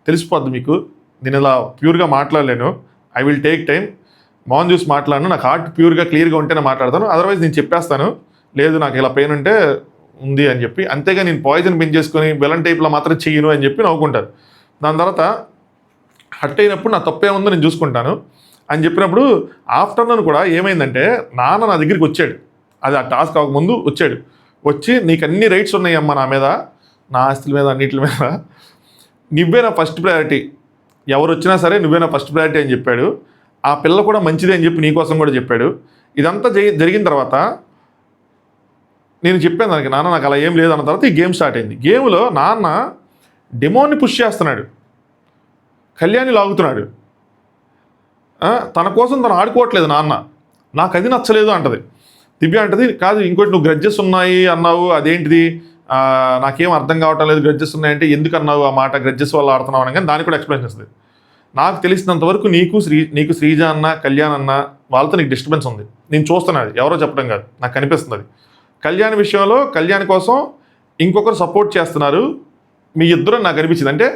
తెలిసిపోద్ది మీకు, నేను ఇలా ప్యూర్గా మాట్లాడలేను, ఐ విల్ టేక్ టైం, మౌన్ చూసి మాట్లాడను, నాకు హార్ట్ ప్యూర్గా క్లియర్గా ఉంటేనే మాట్లాడతాను, అదర్వైజ్ నేను చెప్పేస్తాను, లేదు నాకు ఇలా పెయిన్ ఉంది అని చెప్పి. అంతేగా నేను పాయిజన్ పెంచేసుకొని విలన్ టైప్లో మాత్రం చెయ్యను అని చెప్పి నవ్వుకుంటారు. దాని తర్వాత హట్ అయినప్పుడు నా తప్పే ఉందో నేను చూసుకుంటాను అని చెప్పినప్పుడు ఆఫ్టర్నూన్ కూడా ఏమైందంటే నాన్న నా దగ్గరికి వచ్చాడు. అది ఆ టాస్క్ అవ్వకముందు వచ్చాడు. వచ్చి నీకు అన్ని రైట్స్ ఉన్నాయమ్మా నా మీద, నా ఆస్తుల మీద, అన్నిటి మీద, నువ్వే నా ఫస్ట్ ప్రయారిటీ, ఎవరు వచ్చినా సరే నువ్వే నా ఫస్ట్ ప్రయారిటీ అని చెప్పాడు. ఆ పిల్ల కూడా మంచిదే అని చెప్పి నీకోసం కూడా చెప్పాడు. ఇదంతా జరిగిన తర్వాత నేను చెప్పాను దానికి, నాన్న నాకు అలా ఏం లేదు అన్న తర్వాత ఈ గేమ్ స్టార్ట్ అయింది. గేమ్లో నాన్న డెమోన్ని పుష్ చేస్తున్నాడు, కళ్యాణి లాగుతున్నాడు. తన కోసం తను ఆడుకోవట్లేదు నాన్న. నాకు అది నచ్చలేదు అంటది. దివ్య అంటది, కాదు ఇంకోటి నువ్వు గ్రడ్జెస్ ఉన్నాయి అన్నావు, అదేంటిది, నాకేం అర్థం కావటం లేదు, గ్రడ్జెస్ ఉన్నాయంటే ఎందుకు అన్నావు ఆ మాట, గ్రడ్జెస్ వల్ల ఆడుతున్నావు అని. కానీ దానికి కూడా ఎక్స్ప్లెయిన్ చేస్తుంది. నాకు తెలిసినంతవరకు నీకు శ్రీజ అన్న, కళ్యాణ్ అన్న వాళ్ళతో నీకు డిస్టర్బెన్స్ ఉంది. నేను చూస్తున్నాను, అది ఎవరో చెప్పడం కాదు, నాకు కనిపిస్తుంది. అది కళ్యాణ్ విషయంలో కళ్యాణ్ కోసం ఇంకొకరు సపోర్ట్ చేస్తున్నారు, మీ ఇద్దరు నాకు అనిపించింది. అంటే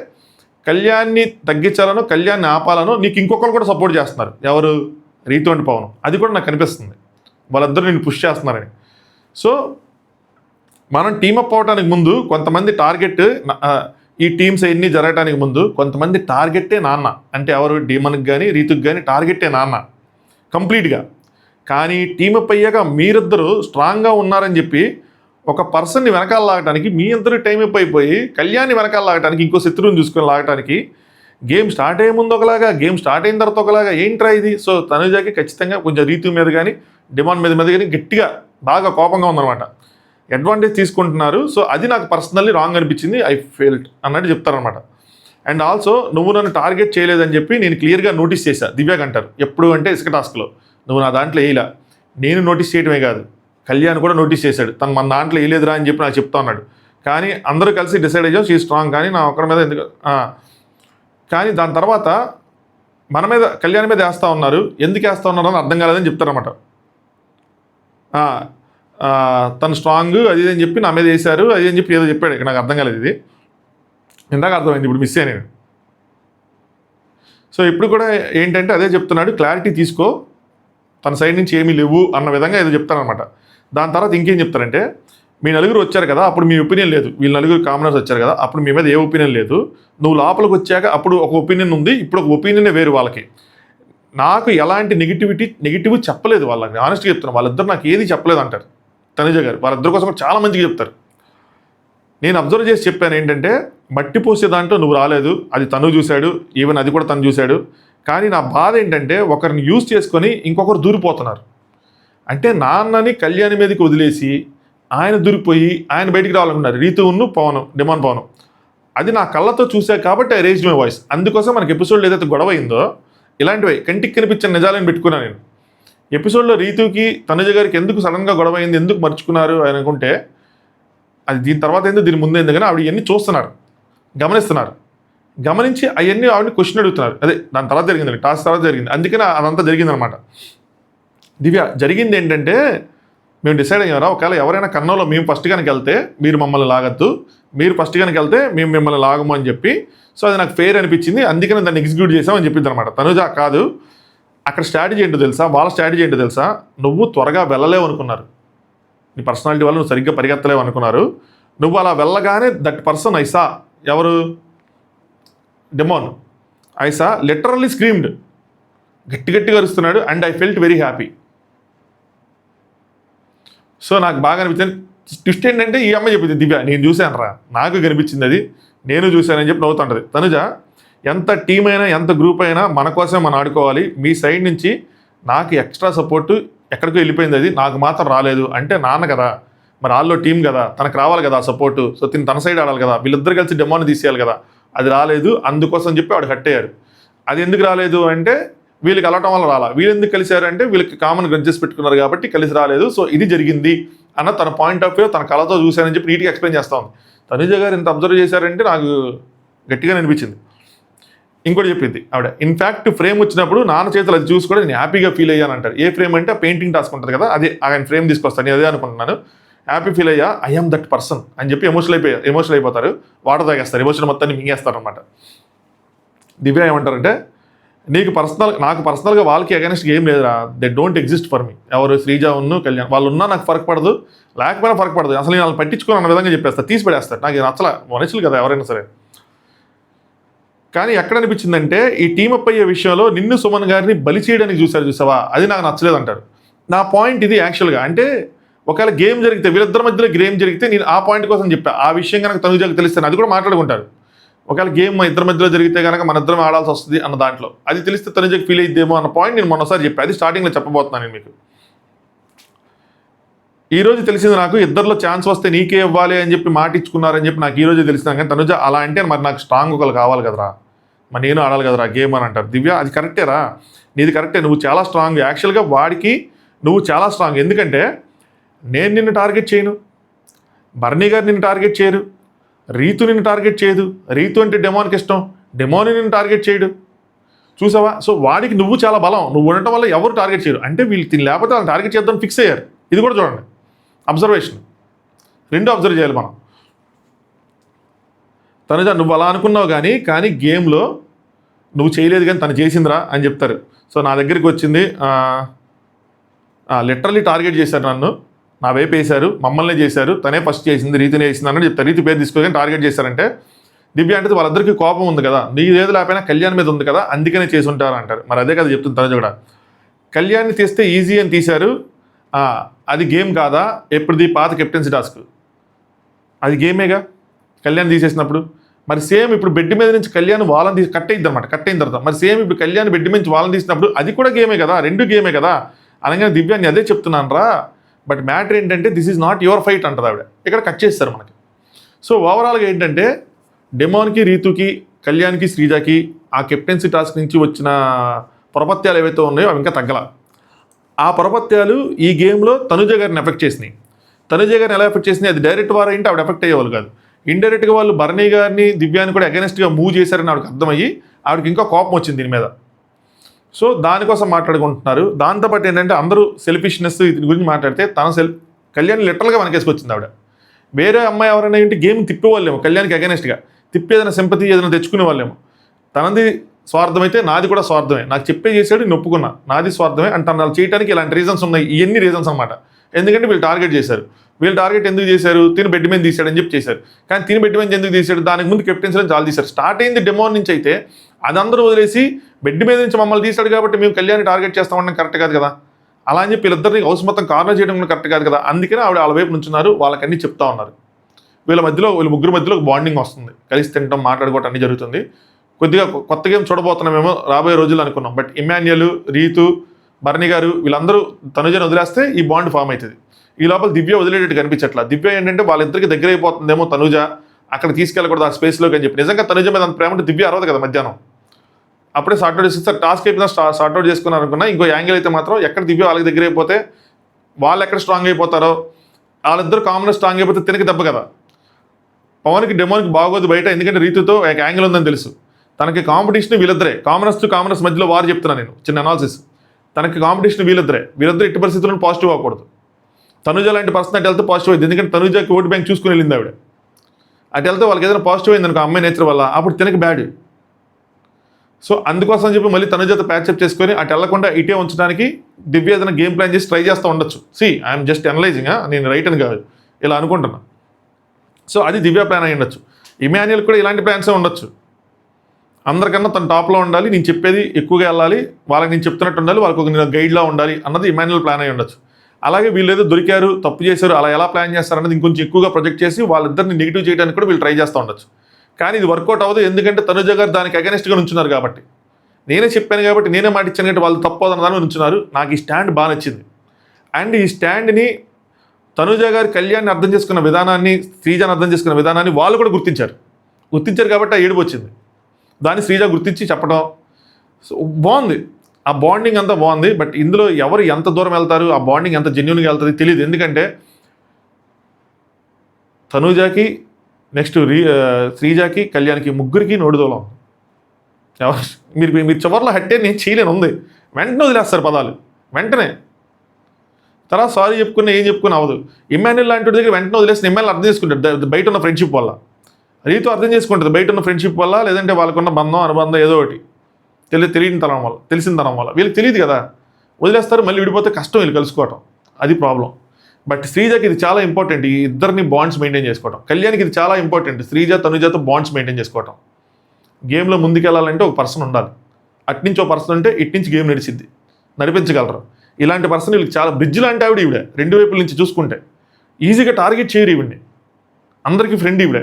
కళ్యాణ్ని తగ్గించాలనో కళ్యాణ్ని ఆపాలనో నీకు ఇంకొకరు కూడా సపోర్ట్ చేస్తున్నారు. ఎవరు? రీతు అండ్ పవన్. అది కూడా నాకు కనిపిస్తుంది, వాళ్ళిద్దరూ నేను పుష్ చేస్తున్నారని. సో మనం టీమప్ అవడానికి ముందు కొంతమంది టార్గెట్, ఈ టీమ్స్ ఎన్ని జరగడానికి ముందు కొంతమంది టార్గెట్టే నాన్న. అంటే ఎవరు? డీమన్కి కానీ రీతుకి కానీ టార్గెట్టే నాన్న కంప్లీట్గా. కానీ టీమప్ అయ్యాక మీరిద్దరూ స్ట్రాంగ్గా ఉన్నారని చెప్పి ఒక పర్సన్ని వెనకాల లాగడానికి మీ ఇద్దరు టైమప్ అయిపోయి కళ్యాణ్ని వెనకాల లాగడానికి, ఇంకో శత్రువుని చూసుకొని లాగడానికి, గేమ్ స్టార్ట్ అయ్యే ముందు ఒకలాగా, గేమ్ స్టార్ట్ అయిన తర్వాత ఒకలాగా, ఏంట్రా ఇది? సో తనుజాకి ఖచ్చితంగా కొంచెం రీతు మీద కానీ డిమాండ్ మీద కానీ గట్టిగా బాగా కోపంగా ఉందన్నమాట. అడ్వాంటేజ్ తీసుకుంటున్నారు. సో అది నాకు పర్సనల్లీ రాంగ్ అనిపించింది, ఐ ఫెల్ట్ అన్నట్టు చెప్తారనమాట. అండ్ ఆల్సో నువ్వు నన్ను టార్గెట్ చేయలేదని చెప్పి నేను క్లియర్గా నోటీస్ చేశా. దివ్యాకి అంటారు ఎప్పుడు అంటే ఇసుక టాస్క్లో, నువ్వు నా దాంట్లో వేయలా, నేను నోటీస్ చేయడమే కాదు కళ్యాణ్ కూడా నోటీస్ చేశాడు, తను మన దాంట్లో వేయలేదురా అని చెప్పి నాకు చెప్తా ఉన్నాడు. కానీ అందరూ కలిసి డిసైడ్ అయ్యాం షీ స్ట్రాంగ్, కానీ నా ఒకరి మీద ఎందుకు. కానీ దాని తర్వాత మన మీద కళ్యాణ్ మీద వేస్తూ ఉన్నారు, ఎందుకు వేస్తూ ఉన్నారు అని అర్థం కాలేదని చెప్తారన్నమాట. తను స్ట్రాంగ్ అది అని చెప్పి నా మీద వేశారు, అది అని చెప్పి ఏదో చెప్పాడు. ఇక్కడ నాకు అర్థం కాలేదు, ఇది ఇందాక అర్థమైంది, ఇప్పుడు మిస్ అయ్యాను నేను. సో ఇప్పుడు కూడా ఏంటంటే అదే చెప్తున్నాడు, క్లారిటీ తీసుకో, తన సైడ్ నుంచి ఏమీ లేవు అన్న విధంగా ఏదో చెప్తానమాట. దాని తర్వాత ఇంకేం చెప్తారంటే, మీ నలుగురు వచ్చారు కదా, అప్పుడు మీ ఒపీనియన్ లేదు, వీళ్ళు నలుగురు కామనర్స్ వచ్చారు కదా, అప్పుడు మీ మీద ఏ ఒపీనియన్ లేదు, నువ్వు లోపలికి వచ్చాక అప్పుడు ఒక ఒపీనియన్ ఉంది, ఇప్పుడు ఒక ఒపీనియనే వేరు వాళ్ళకి. నాకు ఎలాంటి నెగిటివ్ చెప్పలేదు వాళ్ళకి, ఆనెస్ట్గా చెప్తున్నాను. వాళ్ళిద్దరు నాకు ఏది చెప్పలేదు అంటారు తనుజ గారు. వాళ్ళిద్దరి కోసం చాలా మంచిగా చెప్తారు. నేను అబ్జర్వ్ చేసి చెప్పాను ఏంటంటే, మట్టి పోసే దాంట్లో నువ్వు రాలేదు, అది తను చూశాడు, ఈవెన్ అది కూడా తను చూశాడు. కానీ నా బాధ ఏంటంటే ఒకరిని యూజ్ చేసుకొని ఇంకొకరు దూరిపోతున్నారు. అంటే నాన్నని కళ్యాణి మీదకి వదిలేసి ఆయన దూరిపోయి ఆయన బయటికి రావాలనుకున్నారు, రీతును పవన్, డిమాండ్ పవన్. అది నా కళ్ళతో చూసా కాబట్టి ఐ రేజ్డ్ మై వాయిస్. అందుకోసం మనకి ఎపిసోడ్లో ఏదైతే గొడవ అయిందో ఇలాంటివి కంటికి కనిపించిన నిజాలను పెట్టుకున్నాను నేను. ఎపిసోడ్లో రీతుకి తనుజ గారికి ఎందుకు సడన్గా గొడవ అయింది, ఎందుకు మర్చుకున్నారు అని అనుకుంటే, అది దీని తర్వాత ఏందో దీని ముందు ఎందుకని ఆవిడ ఇవన్నీ చూస్తున్నారు, గమనిస్తున్నారు. గమనించి అవన్నీ ఆవిడని క్వశ్చన్ అడుగుతున్నారు. అదే దాని తర్వాత జరిగింది, టాస్క్ తర్వాత జరిగింది, అందుకని అదంతా జరిగిందనమాట. దివ్య జరిగింది ఏంటంటే, మేము డిసైడ్ అయ్యారా, ఒకవేళ ఎవరైనా కన్నంలో మేము ఫస్ట్ కనుక వెళ్తే మీరు మమ్మల్ని లాగద్దు, మీరు ఫస్ట్ కనుక వెళ్తే మేము మిమ్మల్ని లాగము అని చెప్పి. సో అది నాకు ఫెయిర్ అనిపించింది, అందుకని దాన్ని ఎగ్జిక్యూట్ చేసామని చెప్పింది అనమాట. తనుజ కాదు, అక్కడ స్ట్రాటజీ ఏంటో తెలుసా, వాళ్ళ స్ట్రాటజీ ఏంటో తెలుసా, నువ్వు త్వరగా వెళ్ళలేవు అనుకున్నారు, నీ పర్సనాలిటీ వల్ల నువ్వు సరిగ్గా పరిగెత్తలేవు అనుకున్నారు. నువ్వు అలా వెళ్ళగానే దట్ పర్సన్ ఐసా, ఎవరు? డెమోన్. ఐసా లిటరల్లీ స్క్రీమ్డ్, గట్టిగా అరుస్తున్నాడు. And I felt very happy. So నాకు బాగా అనిపించింది. ట్విస్ట్ ఏంటంటే ఈ అమ్మాయి చెప్పింది, దివ్య నేను చూశాను రా, నాకు కనిపించింది, అది నేను చూశానని చెప్పి నవ్వుతుంటుంది. తనుజ ఎంత టీం అయినా ఎంత గ్రూప్ అయినా మన కోసమే మనం ఆడుకోవాలి, మీ సైడ్ నుంచి నాకు ఎక్స్ట్రా సపోర్టు ఎక్కడికో వెళ్ళిపోయింది, అది నాకు మాత్రం రాలేదు అంటే నాన్న కదా, మరి వాళ్ళలో టీం కదా, తనకు రావాలి కదా సపోర్టు. సో తన సైడ్ ఆడాలి కదా, వీళ్ళిద్దరు కలిసి డెమోని తీసేయాలి కదా, అది రాలేదు. అందుకోసం చెప్పి ఆవిడ హట్ అయ్యారు. అది ఎందుకు రాలేదు అంటే వీళ్ళకి అలవటం వల్ల రాలా, వీళ్ళు ఎందుకు కలిశారు అంటే వీళ్ళకి కామన్ గ్రడ్జెస్ పెట్టుకున్నారు కాబట్టి కలిసి రాలేదు. సో ఇది జరిగింది అన్న తన పాయింట్ ఆఫ్ వ్యూ తన కళతో చూశానని చెప్పి నీట్గా ఎక్స్ప్లెయిన్ చేస్తా ఉంది. తనుజ గారు ఎంత అబ్జర్వ్ చేశారంటే నాకు గట్టిగా అనిపించింది. ఇంకోటి చెప్పింది ఆవిడ, ఇన్ఫ్యాక్ట్ ఫ్రేమ్ వచ్చినప్పుడు నాన్న చేతులు అది చూసి కూడా నేను హ్యాపీగా ఫీల్ అయ్యాను అంటారు. ఏ ఫ్రేమ్ అంటే పెయింటింగ్ టాస్క్ ఉంటుంది కదా, అదే ఆయన ఫ్రేమ్ తీసుకొస్తాను, నేను అదే అనుకుంటున్నాను. హ్యాపీ ఫీల్ అయ్యా, ఐ ఆమ్ దట్ పర్సన్ అని చెప్పి ఎమోషనల్ అయిపోతారు, వాటర్ తాగేస్తారు, ఎమోషన్ మొత్తాన్ని మింగేస్తారు అనమాట. దివ్య ఏమంటారంటే, నాకు పర్సనల్గా వాళ్ళకి అగైనెస్ట్ ఏం లేదురా, they don't exist for me. ఎవరు? శ్రీజ ఉన్ను కళ్యాణ్, వాళ్ళు ఉన్నా నాకు ఫరక్ పడదు, లేకపోయినా ఫరక్ పడదు, అసలు నేను వాళ్ళని పట్టించుకుని అన్న విధంగా చెప్పేస్తారు, తీసి పడేస్తారు. నాకు నచ్చల, మనుషులు కదా ఎవరైనా సరే. కానీ ఎక్కడ అనిపించిందంటే ఈ టీమప్ అయ్యే విషయంలో నిన్ను సుమన్ గారిని బలి చేయడానికి చూసావా, అది నాకు నచ్చలేదు అంటారు. నా పాయింట్ ఇది యాక్చువల్గా. అంటే ఒకవేళ గేమ్ జరిగితే వీళ్ళిద్దరి మధ్యలో గేమ్ జరిగితే నేను ఆ పాయింట్ కోసం చెప్పా. ఆ విషయం కనుక తనుజాకి తెలిస్తే అది కూడా మాట్లాడుకుంటారు. ఒకవేళ గేమ్ మా ఇద్దరి మధ్యలో జరిగితే కనుక మన ఇద్దరం ఆడాల్సి వస్తుంది అన్న దాంట్లో అది తెలిస్తే తనుజాకి ఫీల్ అయిద్దేమో అన్న పాయింట్ నేను మొన్నసారి చెప్పాను. అది స్టార్టింగ్లో చెప్పబోతున్నాను నేను మీకు. ఈరోజు తెలిసింది నాకు, ఇద్దరిలో ఛాన్స్ వస్తే నీకే ఇవ్వాలి అని చెప్పి మాట ఇచ్చుకున్నారని చెప్పి నాకు ఈరోజు తెలిసింది. కానీ తనుజ అలా అంటే మరి నాకు స్ట్రాంగ్ ఒకళ్ళు కావాలి కదరా, మరి నేను ఆడాలి కదరా గేమ్ అని అంటారు. దివ్య అది కరెక్టేరా, నీది కరెక్టే, నువ్వు చాలా స్ట్రాంగ్. యాక్చువల్గా వాడికి నువ్వు చాలా స్ట్రాంగ్. ఎందుకంటే నేను నిన్ను టార్గెట్ చేయను, బర్నీ గారు నిన్ను టార్గెట్ చేయరు, రీతు నిన్ను టార్గెట్ చేయదు. రీతు అంటే డెమోన్కి ఇష్టం, డెమోని నిన్ను టార్గెట్ చేయడు. చూసావా? సో వాడికి నువ్వు చాలా బలం, నువ్వు ఉండటం వల్ల ఎవరు టార్గెట్ చేయరు. అంటే వీళ్ళు తిని లేకపోతే వాళ్ళని టార్గెట్ చేద్దాం ఫిక్స్ అయ్యారు. ఇది కూడా చూడండి, అబ్జర్వేషన్. రెండు అబ్జర్వ్ చేయాలి మనం. తనుజ నువ్వు అలా అనుకున్నావు కానీ గేమ్లో నువ్వు చేయలేదు కానీ తను చేసిందిరా అని చెప్తారు. సో నా దగ్గరికి వచ్చింది, లిటరల్లీ టార్గెట్ చేశారు నన్ను, నా వైపు వేశారు, మమ్మల్ని చేశారు, తనే ఫస్ట్ చేసింది, రీతిని వేసింది అని చెప్తారు. రీతి పేరు తీసుకొని టార్గెట్ చేశారంటే దివ్య అంటే వాళ్ళిద్దరికి కోపం ఉంది కదా, నీదేది లేకపోయినా కళ్యాణ్ మీద ఉంది కదా, అందుకనే చేసి ఉంటారు అంటారు. మరి అదే కదా చెప్తుంది తనుజ కూడా. కళ్యాణ్ని తీస్తే ఈజీ అని తీశారు, అది గేమ్ కాదా, ఎప్పుడుది పాత కెప్టెన్సీ టాస్క్, అది గేమేగా కళ్యాణ్ తీసేసినప్పుడు. మరి సేమ్ ఇప్పుడు బెడ్ మీద నుంచి కళ్యాణ్ వాళ్ళని తీసి కట్ అయింది అనమాట. కట్ అయిన తర్వాత మరి సేమ్ ఇప్పుడు కళ్యాణ్ బెడ్ మీద నుంచి వాళ్ళని తీసినప్పుడు అది కూడా గేమే కదా, రెండు గేమే కదా. అనగానే దివ్యాన్ని అదే చెప్తున్నాను రా, బట్ మ్యాటర్ ఏంటంటే this is not your fight అంటారు ఆవిడ. ఇక్కడ కట్ చేస్తారు మనకి. సో ఓవరాల్గా ఏంటంటే డెమోన్కి, రీతుకి, కళ్యాణ్కి, శ్రీజాకి ఆ కెప్టెన్సీ టాస్క్ నుంచి వచ్చిన పొరపత్యాలు ఏవైతే ఉన్నాయో అవి ఇంకా తగ్గల. ఆ పొరపత్యాలు ఈ గేమ్లో తనుజ గారిని ఎఫెక్ట్ చేసినాయి. తనుజ గారిని ఎలా ఎఫెక్ట్ చేసినాయి, అది డైరెక్ట్ వారు ఏంటి ఆవిడ ఎఫెక్ట్ అయ్యేవాళ్ళు కాదు. ఇండైరెక్ట్గా వాళ్ళు బర్నీ గారిని, దివ్యాన్ని కూడా అగెనిస్ట్గా మూవ్ చేశారని ఆవిడకి అర్థమయ్యి ఆవిడకి ఇంకా కోపం వచ్చింది దీని మీద. సో దానికోసం మాట్లాడుకుంటున్నారు. దాంతోపాటు ఏంటంటే అందరూ సెల్ఫిష్నెస్ దీని గురించి మాట్లాడితే కళ్యాణ్ లిటరల్గా వెనకేసుకొచ్చింది ఆవిడ. వేరే అమ్మాయి ఎవరైనా ఏంటి గేమ్ తిప్పేవాళ్ళేమో, కళ్యాణ్కి అగెనిస్ట్గా తిప్పి ఏదైనా సింపతి ఏదైనా తెచ్చుకునే వాళ్ళేమో. తనది స్వార్థమైతే నాది కూడా స్వార్థమే, నాకు చెప్పే చేశాడు నేను ఒప్పుకున్నా, నాది స్వార్థమే అంటే వాళ్ళు చేయడానికి ఇలాంటి రీజన్స్ ఉన్నాయి. ఇవన్నీ రీజన్స్ అనమాట. ఎందుకంటే వీళ్ళు టార్గెట్ చేశారు. వీళ్ళు టార్గెట్ ఎందుకు చేశారు, తిని బెడ్ మీద తీశాడని చెప్పి చేశారు. కానీ తిని బెడ్ మీద ఎందుకు తీశాడు, దానికి ముందు కెప్టెన్సీలో చాలా తీశారు. స్టార్ట్ అయింది డెమోన్ నుంచి అయితే అది అందరూ వదిలేసి బెడ్ మీద నుంచి మమ్మల్ని తీశాడు కాబట్టి మేము కళ్యాణ్ టార్గెట్ చేస్తామని కరెక్ట్ కాదు కదా. అలా అని చెప్పి వీళ్ళిద్దరిని హౌస్ మొత్తం కార్నర్ చేయడం కూడా కరెక్ట్ కాదు కదా. అందుకనే ఆవిడ వాళ్ళ వైపు నుంచున్నారు, వాళ్ళకన్నీ చెప్తా ఉన్నారు. వీళ్ళ ముగ్గురు మధ్యలో బాండింగ్ వస్తుంది, కలిసి తినడం, మాట్లాడుకోవటం అన్నీ జరుగుతుంది. కొద్దిగా కొత్త గేమ్ చూడబోతున్నామేమో రాబోయే రోజులు అనుకున్నాం. బట్ ఇమాన్యుయల్, రీతు, బర్నీ గారు వీళ్ళందరూ తనుజని వదిలేస్తే ఈ బాండ్ ఫామ్ అవుతుంది. ఈ లోపల దివ్య వదిలేటట్టు కనిపించట్లా. దివ్య ఏంటంటే వాళ్ళిద్దరికి దగ్గర అయిపోతుందేమో తనుజ, అక్కడ తీసుకెళ్ళకూడదు ఆ స్పేస్లోకి అని చెప్పి. నిజంగా తనుజ మీద అంత ప్రేమ దివ్య అరవదు కదా మధ్యాహ్నం. అప్పుడే సార్ట్అవుట్ చేస్తే టాస్క్ అయిపోయినా సార్ట్అవుట్ చేసుకున్నారు అనుకున్నా. ఇంకో యాంగిల్ అయితే మాత్రం ఎక్కడ దివ్య వాళ్ళకి దగ్గర అయిపోతే వాళ్ళు ఎక్కడ స్ట్రాంగ్ అయిపోతారో, వాళ్ళిద్దరు కామన్ స్ట్రాంగ్ అయిపోతే తినకి దెబ్బ కదా. పవన్కి డెమోన్కి బాగోదు బయట, ఎందుకంటే రీతుతో యాంగిల్ ఉందని తెలుసు. తనకి కాంపిటీషన్ వీళ్ళిద్దరే, కామనర్స్ మధ్యలో వారు చెప్తున్నా నేను, చిన్న అనాలిసిస్. తనకి కాంపిటీషన్ వీళ్ళిద్దరు ఎట్టి పరిస్థితుల్లో పాజిటివ్ అవ్వకూడదు. తనుజ లాంటి పర్సన్ అటు వెళ్తే పాజిటివ్ అయింది, ఎందుకంటే తనుజకి ఓటు బ్యాంక్ చూసుకుని వెళ్ళింది ఆవిడ. అటు వెళ్తే వాళ్ళకి ఏదైనా పాజిటివ్ అయింది అనుకో అమ్మాయి నేచర్ వల్ల, అప్పుడు తినకి బ్యాడ్. సో అందుకోసం చెప్పి మళ్ళీ తనుజతో ప్యాచప్ చేసుకొని అటు వెళ్లకుండా ఇటే ఉంచడానికి దివ్య ఏదైనా గేమ్ ప్లాన్ చేసి ట్రై చేస్తూ ఉండొచ్చు. ఐఎమ్ జస్ట్ అనలైజింగ్, నేను రైట్ అని కాదు, ఇలా అనుకుంటున్నా. సో అది దివ్య ప్లాన్ అయి ఉండొచ్చు. ఇమాన్యుయల్ కూడా ఇలాంటి ప్లాన్సే ఉండొచ్చు. అందరికన్నా తన టాప్లో ఉండాలి, నేను చెప్పేది ఎక్కువగా వెళ్ళాలి, వాళ్ళకి నేను చెప్తున్నట్టు ఉండాలి, వాళ్ళకి ఒక గైడ్లా ఉండాలి అన్నది ఇమాన్యుయల్ ప్లాన్ అయి ఉండొచ్చు. అలాగే వీళ్ళు ఏదో దొరికారు, తప్పు చేశారు, అలా ఎలా ప్లాన్ చేస్తారన్నది ఇంకొంచెం ఎక్కువగా ప్రొజెక్ట్ చేసి వాళ్ళిద్దరిని నెగిటివ్ చేయడానికి కూడా వీళ్ళు ట్రై చేస్తూ ఉండొచ్చు. కానీ ఇది వర్కౌట్ అవ్వదు, ఎందుకంటే తనుజ గారు దానికి అగెనిస్ట్గా నుంచున్నారు కాబట్టి. నేనే చెప్పాను కాబట్టి, నేనే మాట ఇచ్చాను కాబట్టి వాళ్ళు తప్పు అన్న దాని నుంచున్నారు. నాకు ఈ స్టాండ్ బాగా నచ్చింది. అండ్ ఈ స్టాండ్ని తనుజ గారు కళ్యాణ్ని అర్థం చేసుకున్న విధానాన్ని, శ్రీజాని అర్థం చేసుకున్న విధానాన్ని వాళ్ళు కూడా గుర్తించారు కాబట్టి ఆ ఏడుపు వచ్చింది. దాన్ని శ్రీజ గుర్తించి చెప్పడం బాగుంది. ఆ బాండింగ్ అంతా బాగుంది. బట్ ఇందులో ఎవరు ఎంత దూరం వెళ్తారు, ఆ బాండింగ్ ఎంత జెన్యూన్గా వెళ్తుంది తెలియదు. ఎందుకంటే తనుజాకి, నెక్స్ట్ శ్రీజాకి, కళ్యాణ్కి ముగ్గురికి నోడుదోలం. మీరు చివరిలో హట్టే నేను చేయలేను ఉంది, వెంటనే వదిలేస్తారు పదాలు వెంటనే. తర్వాత సారీ చెప్పుకున్నా ఏం చెప్పుకుని అవ్వదు. ఇమాన్యుయల్ లాంటి దగ్గర వెంటనే వదిలేసిన ఇమాన్యుయల్ అర్థం చేసుకుంటాడు బయట ఉన్న ఫ్రెండ్షిప్ వల్ల, రీతు అర్థం చేసుకుంటుంది బయట ఉన్న ఫ్రెండ్షిప్ వల్ల, లేదంటే వాళ్ళకున్న బంధం, అనుబంధం ఏదో ఒకటి తెలిసిన తనం వల్ల. వీళ్ళకి తెలియదు కదా, వదిలేస్తారు. మళ్ళీ విడిపోతే కష్టం వీళ్ళు కలుసుకోవటం, అది ప్రాబ్లం. బట్ శ్రీజకి ఇది చాలా ఇంపార్టెంట్, ఈ ఇద్దరిని బాండ్స్ మెయింటైన్ చేసుకోవటం. కళ్యాణ్కి ఇది చాలా ఇంపార్టెంట్, శ్రీజ తనుజతో బాండ్స్ మెయింటైన్ చేసుకోవటం. గేమ్లో ముందుకెళ్ళాలంటే ఒక పర్సన్ ఉండాలి. అట్నుంచి ఒక పర్సన్ ఉంటే ఇట్నుంచి గేమ్ నడిచిద్ది, నడిపించగలరు. ఇలాంటి పర్సన్ వీళ్ళకి చాలా బ్రిడ్జ్ లాంటి ఆవిడ ఈవిడ. 2 వైపుల నుంచి చూసుకుంటే ఈజీగా టార్గెట్ చేయరు ఈవిడ్ని, అందరికీ ఫ్రెండ్ ఈవిడే.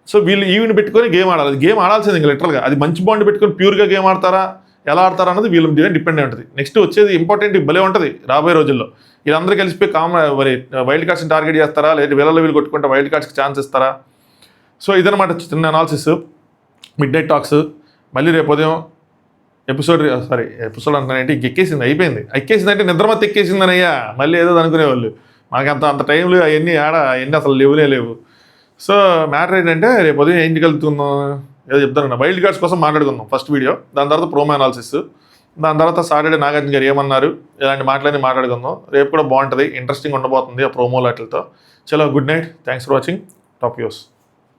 సో వీళ్ళు ఈవిని పెట్టుకొని గేమ్ ఆడాలి. గేమ్ ఆడాల్సింది ఇంకా లిటరల్గా. అది మంచి బాండ్ పెట్టుకొని ప్యూర్గా గేమ్ ఆడతారా, ఎలా ఆడతారా అన్నది వీళ్ళ మీద డిపెండ్ అయి ఉంటుంది. నెక్స్ట్ వచ్చేది ఇంపార్టెంట్ భలే ఉంటుంది రాబోయే రోజుల్లో. వీళ్ళందరూ కలిసిపోయి మరి వైల్డ్ కార్డ్స్ని టార్గెట్ చేస్తారా, లేదా వీళ్ళు కొట్టుకుంటే వైల్డ్ కార్డ్స్కి ఛాన్స్ ఇస్తారా? సో ఇదనమాట చిన్న అనాలిసిస్, మిడ్ నైట్ టాక్స్. మళ్ళీ రేపు ఉదయం ఎపిసోడ్ అంటానంటే ఎక్కేసింది, ఎక్కేసింది అంటే నిద్రమత్త ఎక్కేసిందని అయ్యా, మళ్ళీ ఏదో అనుకునేవాళ్ళు. మాకు అంత టైంలు అవన్నీ అవన్నీ అసలు లేవు. సో మ్యాటర్ ఏంటంటే రేపు ఉదయం ఏం చేయగలుగుతున్నాం ఏదో చెప్తాను. వైల్డ్ కార్డ్స్ కోసం మాట్లాడుకుందాం ఫస్ట్ వీడియో, దాని తర్వాత ప్రోమో అనాలిసిస్, దాని తర్వాత సాటర్డే నాగార్జున గారు ఏమన్నారు, ఇలాంటి మాటలన్నీ మాట్లాడుకుందాం. రేపు కూడా బాగుంటుంది, ఇంట్రెస్టింగ్ ఉండబోతుంది ఆ ప్రోమోలు వాటితో. చలో good night, thanks for watching top views.